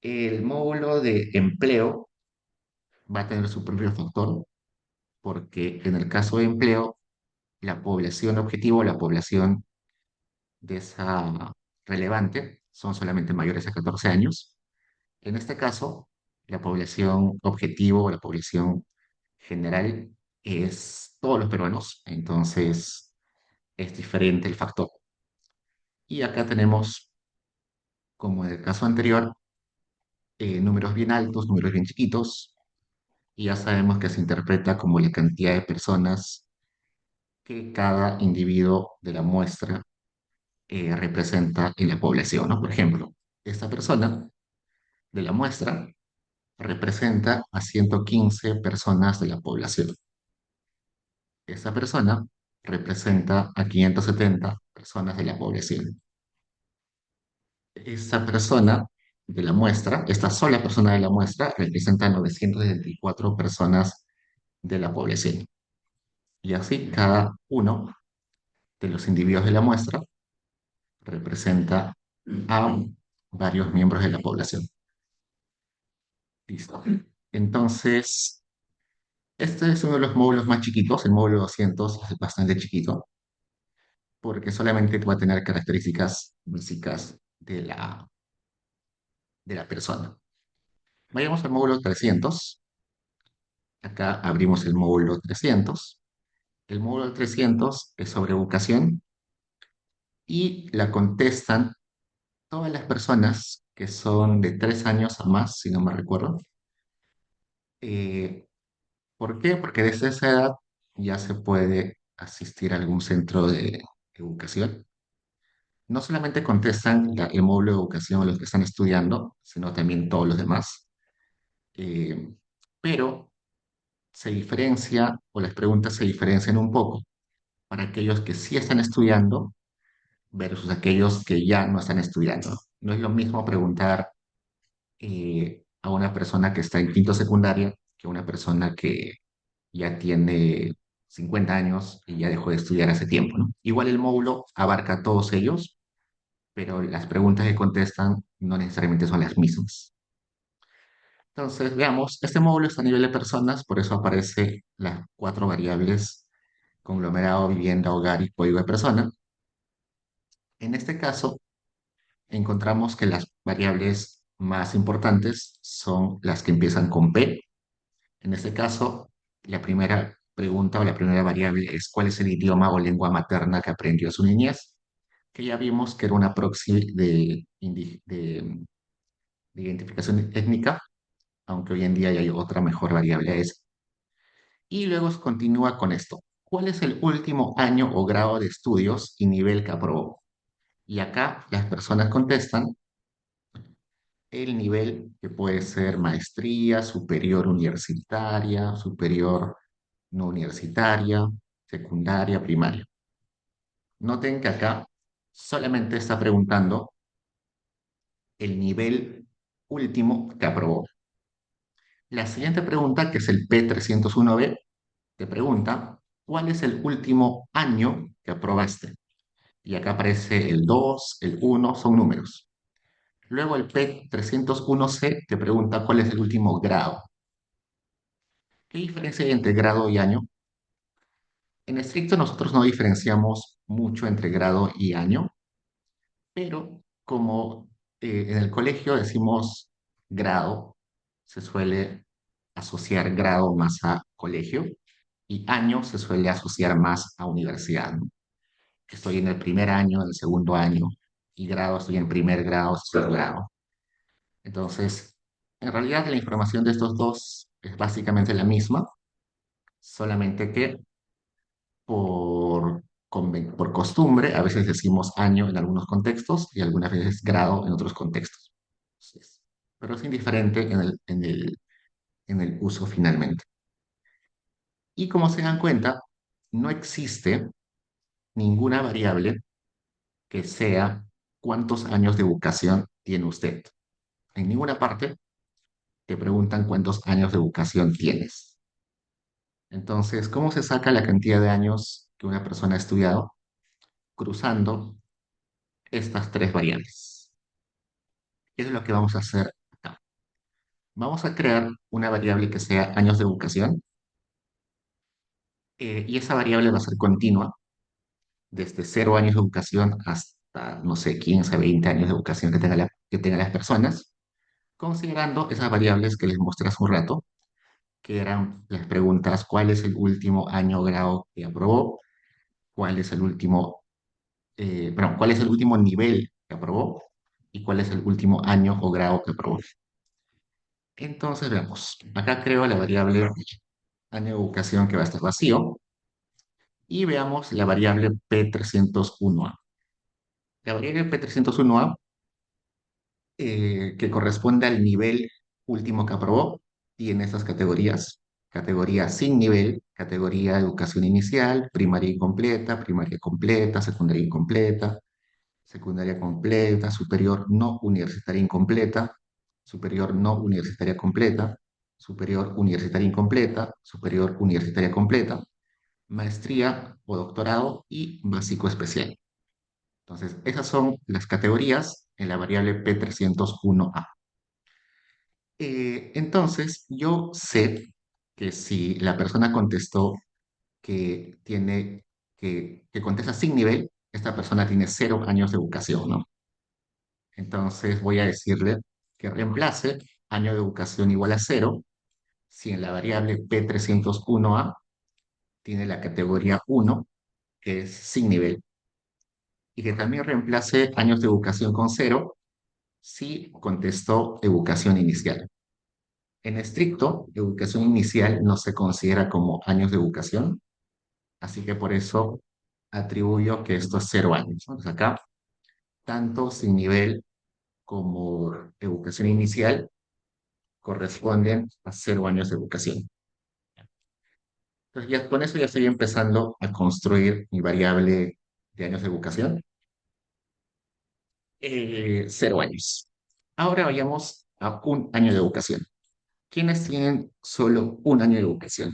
El módulo de empleo va a tener su propio factor, porque en el caso de empleo, la población objetivo, la población de esa relevante, son solamente mayores a 14 años. En este caso, la población objetivo o la población general es todos los peruanos, entonces es diferente el factor. Y acá tenemos, como en el caso anterior, números bien altos, números bien chiquitos, y ya sabemos que se interpreta como la cantidad de personas que cada individuo de la muestra representa en la población, ¿no? Por ejemplo, esta persona de la muestra representa a 115 personas de la población. Esta persona representa a 570 personas de la población. Esta persona de la muestra, esta sola persona de la muestra, representa a 974 personas de la población. Y así cada uno de los individuos de la muestra representa a varios miembros de la población. Listo. Entonces, este es uno de los módulos más chiquitos, el módulo 200 es bastante chiquito, porque solamente va a tener características físicas de la persona. Vayamos al módulo 300. Acá abrimos el módulo 300. El módulo 300 es sobre educación y la contestan todas las personas que son de 3 años a más, si no me recuerdo. Eh, ¿Por qué? Porque desde esa edad ya se puede asistir a algún centro de educación. No solamente contestan el módulo de educación a los que están estudiando, sino también todos los demás. Eh, pero se diferencia, o las preguntas se diferencian un poco para aquellos que sí están estudiando versus aquellos que ya no están estudiando. No es lo mismo preguntar a una persona que está en quinto secundaria que a una persona que ya tiene 50 años y ya dejó de estudiar hace tiempo, ¿no? Igual el módulo abarca a todos ellos, pero las preguntas que contestan no necesariamente son las mismas. Entonces, veamos, este módulo está a nivel de personas, por eso aparece las cuatro variables: conglomerado, vivienda, hogar y código de persona. En este caso, encontramos que las variables más importantes son las que empiezan con P. En este caso, la primera pregunta o la primera variable es ¿cuál es el idioma o lengua materna que aprendió en su niñez? Que ya vimos que era una proxy de identificación étnica, aunque hoy en día ya hay otra mejor variable a esa. Y luego continúa con esto. ¿Cuál es el último año o grado de estudios y nivel que aprobó? Y acá las personas contestan el nivel que puede ser maestría, superior universitaria, superior no universitaria, secundaria, primaria. Noten que acá solamente está preguntando el nivel último que aprobó. La siguiente pregunta, que es el P301B, te pregunta ¿cuál es el último año que aprobaste? Y acá aparece el 2, el 1, son números. Luego el P301C te pregunta cuál es el último grado. ¿Qué diferencia hay entre grado y año? En estricto nosotros no diferenciamos mucho entre grado y año, pero como en el colegio decimos grado, se suele asociar grado más a colegio y año se suele asociar más a universidad, ¿no? Estoy en el primer año, en el segundo año, y grado estoy en primer grado, segundo grado. Entonces, en realidad la información de estos dos es básicamente la misma, solamente que por costumbre, a veces decimos año en algunos contextos y algunas veces grado en otros contextos. Entonces, pero es indiferente en el uso finalmente. Y como se dan cuenta, no existe ninguna variable que sea cuántos años de educación tiene usted. En ninguna parte te preguntan cuántos años de educación tienes. Entonces, ¿cómo se saca la cantidad de años que una persona ha estudiado? Cruzando estas tres variables. ¿Qué es lo que vamos a hacer acá? Vamos a crear una variable que sea años de educación, y esa variable va a ser continua desde 0 años de educación hasta, no sé, 15, 20 años de educación que tengan las personas, considerando esas variables que les mostré hace un rato, que eran las preguntas: ¿cuál es el último año o grado que aprobó? ¿Cuál es el último, cuál es el último nivel que aprobó? ¿Y cuál es el último año o grado que aprobó? Entonces, veamos. Acá creo la variable año de educación que va a estar vacío y veamos la variable P301A. La variable P301A, que corresponde al nivel último que aprobó, tiene estas categorías: categoría sin nivel, categoría educación inicial, primaria completa, secundaria completa, superior no universitaria incompleta, superior no universitaria completa, superior universitaria incompleta, superior universitaria completa, maestría o doctorado y básico especial. Entonces, esas son las categorías en la variable P301A. Entonces, yo sé que si la persona contestó que tiene, que contesta sin nivel, esta persona tiene 0 años de educación, ¿no? Entonces voy a decirle que reemplace año de educación igual a 0 si en la variable P301A tiene la categoría 1, que es sin nivel, y que también reemplace años de educación con 0 si contestó educación inicial. En estricto, educación inicial no se considera como años de educación, así que por eso atribuyo que esto es 0 años, ¿no? Entonces acá, tanto sin nivel como educación inicial corresponden a 0 años de educación. Entonces ya con eso ya estoy empezando a construir mi variable de años de educación. 0 años. Ahora vayamos a 1 año de educación. ¿Quiénes tienen solo 1 año de educación?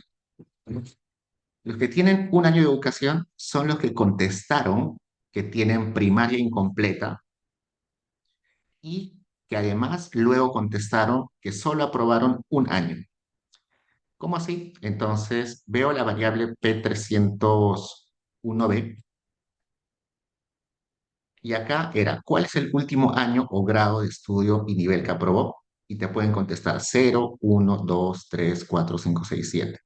Los que tienen 1 año de educación son los que contestaron que tienen primaria incompleta y que además luego contestaron que solo aprobaron 1 año. ¿Cómo así? Entonces veo la variable P301B y acá era, ¿cuál es el último año o grado de estudio y nivel que aprobó? Y te pueden contestar 0, 1, 2, 3, 4, 5, 6, 7.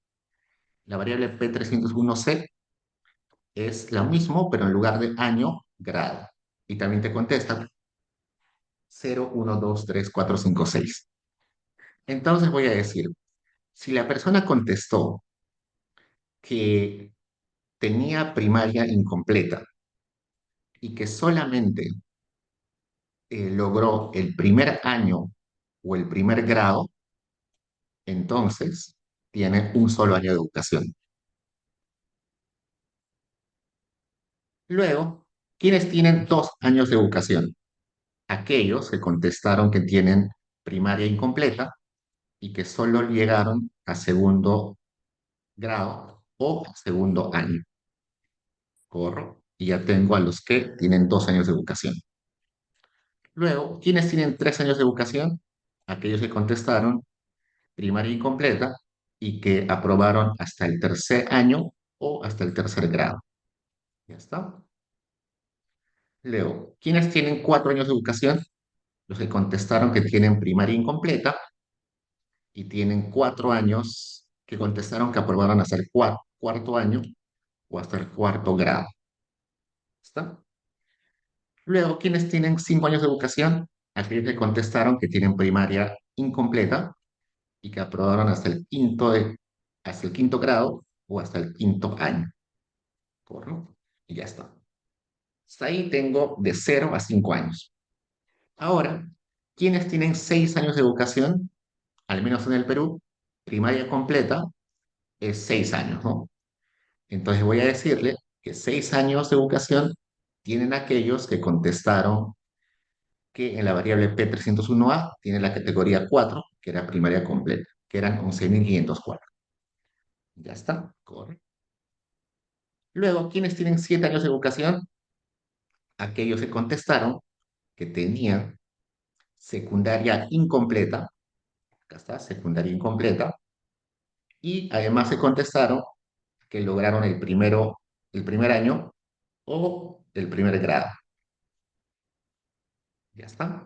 La variable P301C es lo mismo, pero en lugar de año, grado. Y también te contesta 0, 1, 2, 3, 4, 5, 6. Entonces voy a decir, si la persona contestó que tenía primaria incompleta y que solamente logró el primer año o el primer grado, entonces tiene un solo año de educación. Luego, ¿quiénes tienen 2 años de educación? Aquellos que contestaron que tienen primaria incompleta y que solo llegaron a segundo grado o segundo año. Corro. Y ya tengo a los que tienen 2 años de educación. Luego, ¿quiénes tienen 3 años de educación? Aquellos que contestaron primaria incompleta y que aprobaron hasta el tercer año o hasta el tercer grado. Ya está. Luego, ¿quiénes tienen 4 años de educación? Los que contestaron que tienen primaria incompleta y tienen 4 años que contestaron que aprobaron hasta el cuarto año o hasta el cuarto grado. ¿Está? Luego, ¿quiénes tienen 5 años de educación? Aquellos que contestaron que tienen primaria incompleta y que aprobaron hasta el quinto grado o hasta el quinto año. ¿Correcto? Y ya está. Hasta ahí tengo de 0 a 5 años. Ahora, ¿quiénes tienen 6 años de educación? Al menos en el Perú, primaria completa es 6 años, ¿no? Entonces voy a decirle que 6 años de educación tienen aquellos que contestaron que en la variable P301A tiene la categoría 4, que era primaria completa, que eran 11.504. Ya está, correcto. Luego, ¿quiénes tienen 7 años de educación? Aquellos que contestaron que tenían secundaria incompleta, acá está, secundaria incompleta, y además se contestaron que lograron el primer año o el primer grado. Ya está.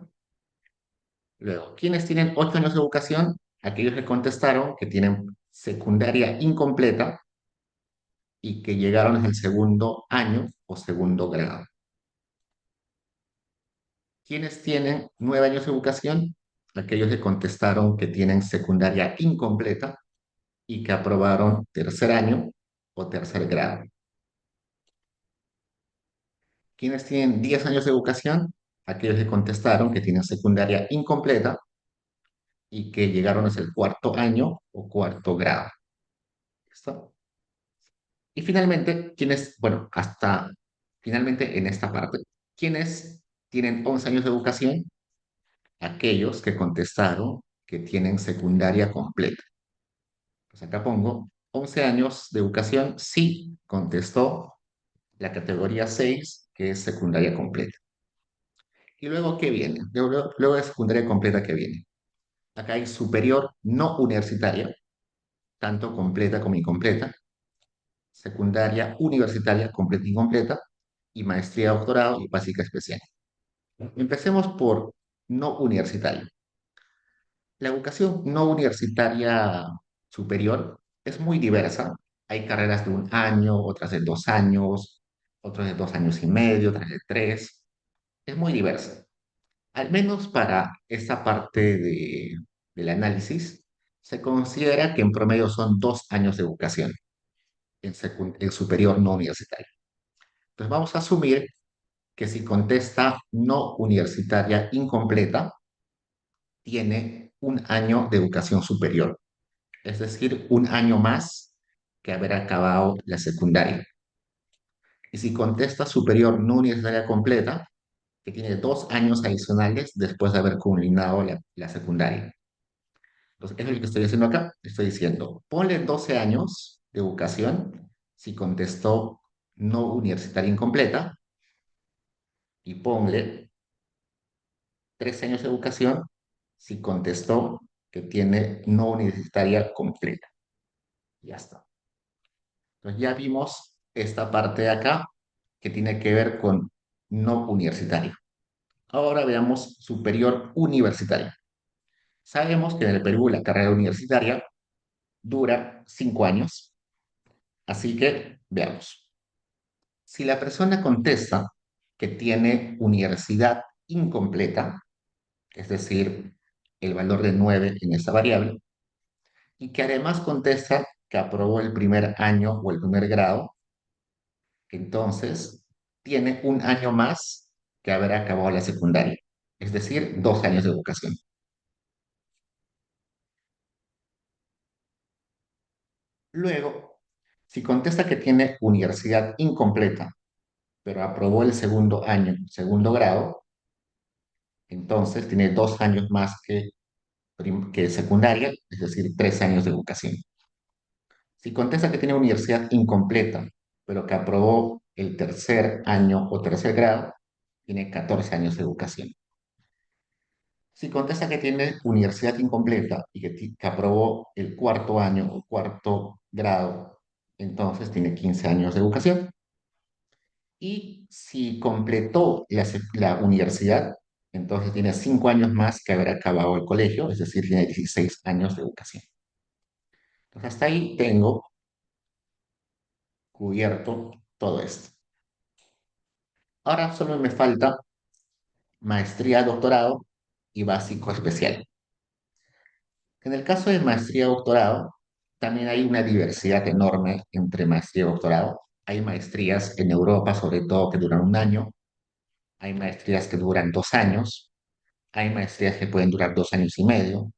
Luego, ¿quiénes tienen 8 años de educación? Aquellos que contestaron que tienen secundaria incompleta y que llegaron al segundo año o segundo grado. ¿Quiénes tienen 9 años de educación? Aquellos que contestaron que tienen secundaria incompleta y que aprobaron tercer año o tercer grado. ¿Quiénes tienen 10 años de educación? Aquellos que contestaron que tienen secundaria incompleta y que llegaron hasta el cuarto año o cuarto grado. ¿Listo? Y finalmente, bueno, hasta finalmente en esta parte, ¿quiénes tienen 11 años de educación? Aquellos que contestaron que tienen secundaria completa. Pues acá pongo 11 años de educación, sí contestó la categoría 6 que es secundaria completa. ¿Y luego qué viene? Luego de secundaria completa, ¿qué viene? Acá hay superior no universitaria, tanto completa como incompleta, secundaria universitaria, completa e incompleta, y maestría, doctorado y básica especial. Empecemos por no universitaria. La educación no universitaria superior es muy diversa. Hay carreras de un año, otras de 2 años, otras de 2 años y medio, otras de tres. Es muy diversa. Al menos para esta parte del análisis, se considera que en promedio son 2 años de educación en superior no universitaria. Entonces vamos a asumir que si contesta no universitaria incompleta, tiene un año de educación superior, es decir, un año más que haber acabado la secundaria. Y si contesta superior no universitaria completa, que tiene 2 años adicionales después de haber culminado la secundaria. Entonces, eso es lo que estoy haciendo acá. Estoy diciendo, ponle 12 años de educación si contestó no universitaria incompleta y ponle 13 años de educación si contestó que tiene no universitaria completa. Ya está. Entonces ya vimos esta parte de acá que tiene que ver con no universitario. Ahora veamos superior universitario. Sabemos que en el Perú la carrera universitaria dura 5 años, así que veamos. Si la persona contesta que tiene universidad incompleta, es decir, el valor de 9 en esta variable, y que además contesta que aprobó el primer año o el primer grado, entonces tiene un año más que haber acabado la secundaria, es decir, 2 años de educación. Luego, si contesta que tiene universidad incompleta, pero aprobó el segundo año, segundo grado, entonces tiene 2 años más que secundaria, es decir, 3 años de educación. Si contesta que tiene universidad incompleta, pero que aprobó el tercer año o tercer grado, tiene 14 años de educación. Si contesta que tiene universidad incompleta y que aprobó el cuarto año o cuarto grado, entonces tiene 15 años de educación. Y si completó la universidad, entonces tiene 5 años más que haber acabado el colegio, es decir, tiene 16 años de educación. Entonces hasta ahí tengo cubierto todo esto. Ahora solo me falta maestría, doctorado y básico especial. En el caso de maestría, doctorado, también hay una diversidad enorme entre maestría y doctorado. Hay maestrías en Europa, sobre todo, que duran un año. Hay maestrías que duran 2 años. Hay maestrías que pueden durar 2 años y medio.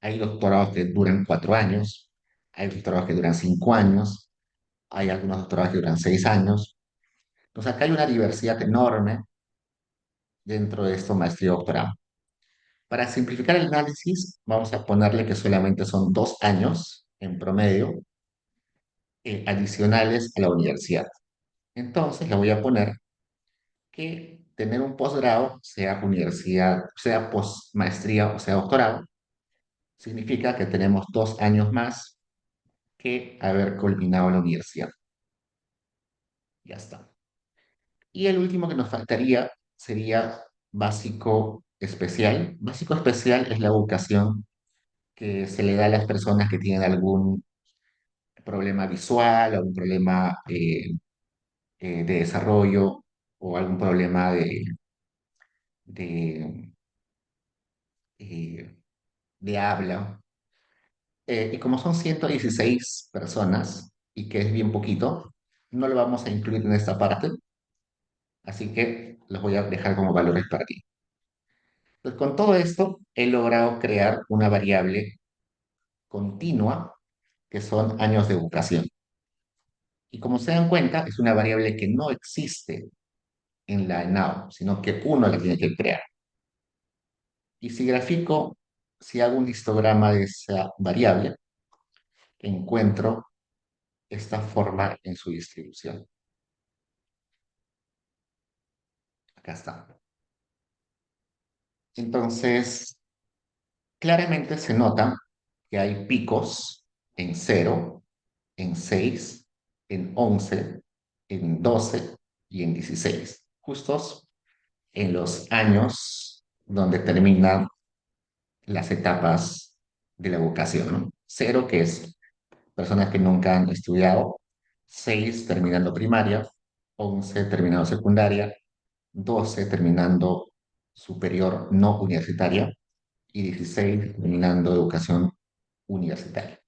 Hay doctorados que duran 4 años. Hay doctorados que duran 5 años. Hay algunos doctorados que duran 6 años. Entonces, acá hay una diversidad enorme dentro de esto maestría y doctorado. Para simplificar el análisis, vamos a ponerle que solamente son 2 años en promedio adicionales a la universidad. Entonces, le voy a poner que tener un posgrado, sea universidad, sea postmaestría o sea doctorado, significa que tenemos 2 años más que haber culminado la universidad. Ya está. Y el último que nos faltaría sería básico especial. Básico especial es la educación que se le da a las personas que tienen algún problema visual, algún problema de desarrollo o algún problema de, eh, de habla. Y como son 116 personas y que es bien poquito, no lo vamos a incluir en esta parte, así que los voy a dejar como valores para ti. Pues con todo esto he logrado crear una variable continua que son años de educación. Y como se dan cuenta, es una variable que no existe en la ENAO, sino que uno la tiene que crear. Y si grafico, si hago un histograma de esa variable, encuentro esta forma en su distribución. Acá está. Entonces, claramente se nota que hay picos en 0, en 6, en 11, en 12 y en 16, justos en los años donde terminan las etapas de la educación, ¿no? 0, que es personas que nunca han estudiado, 6 terminando primaria, 11 terminando secundaria, 12 terminando superior no universitaria y 16 terminando educación universitaria.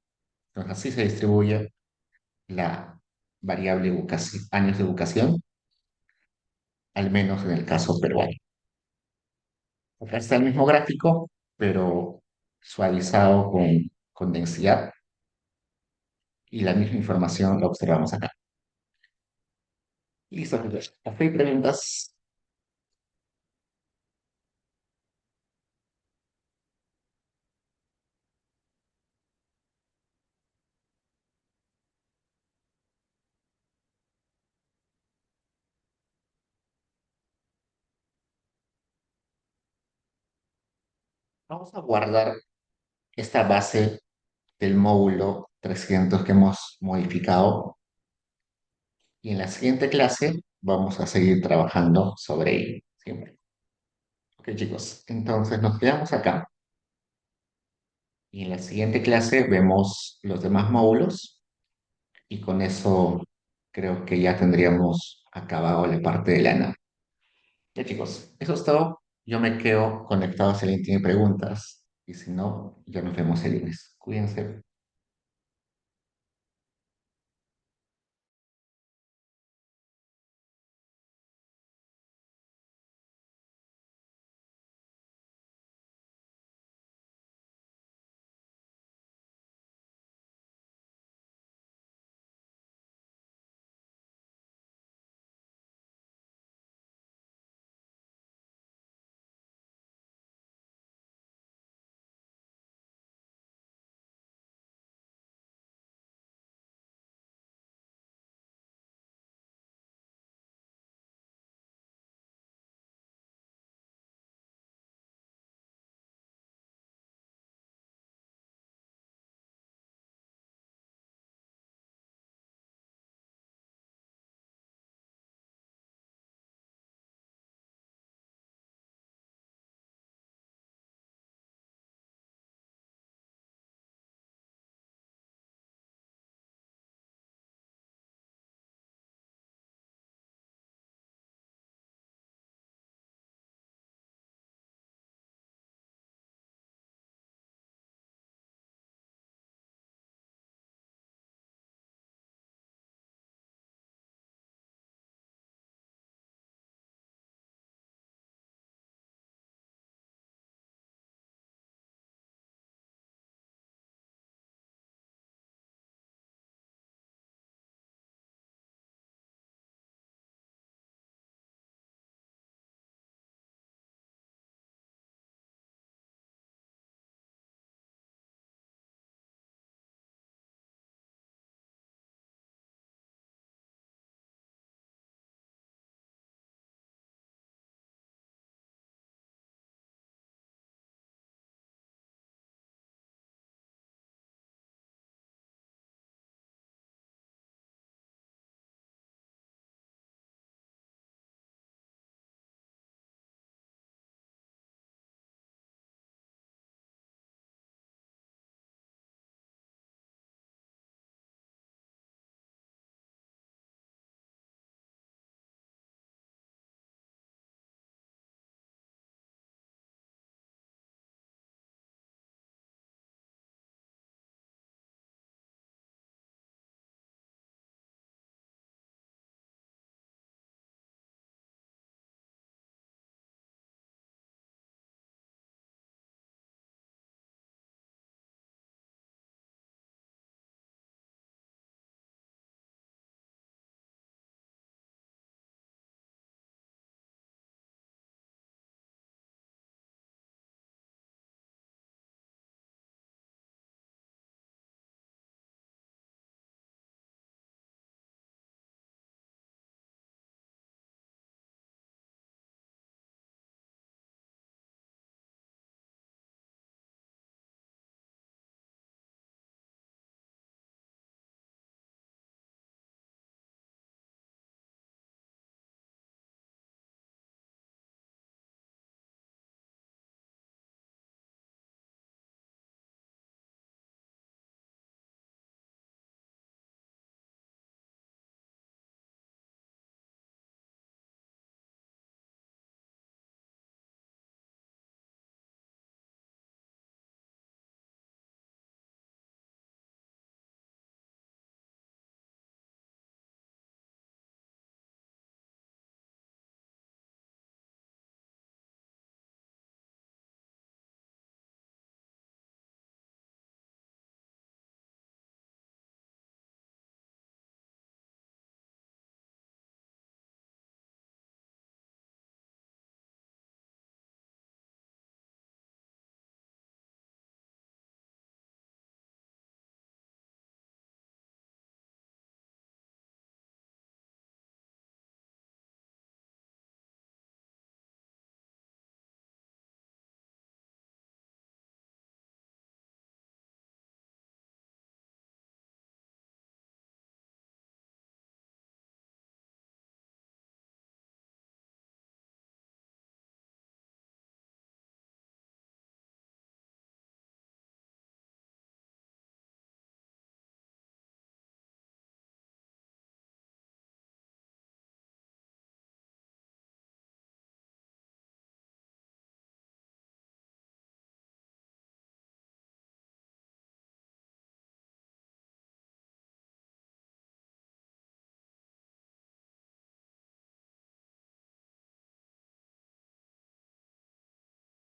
Entonces, así se distribuye la variable años de educación, al menos en el caso peruano. Acá está el mismo gráfico, pero suavizado con densidad y la misma información la observamos acá. Listo, Jesús. ¿Hay preguntas? Vamos a guardar esta base del módulo 300 que hemos modificado y en la siguiente clase vamos a seguir trabajando sobre ello. ¿Sí? Ok, chicos, entonces nos quedamos acá y en la siguiente clase vemos los demás módulos y con eso creo que ya tendríamos acabado la parte de la nave. Ya, chicos, eso es todo. Yo me quedo conectado si alguien tiene preguntas y si no, ya nos vemos el lunes. Cuídense.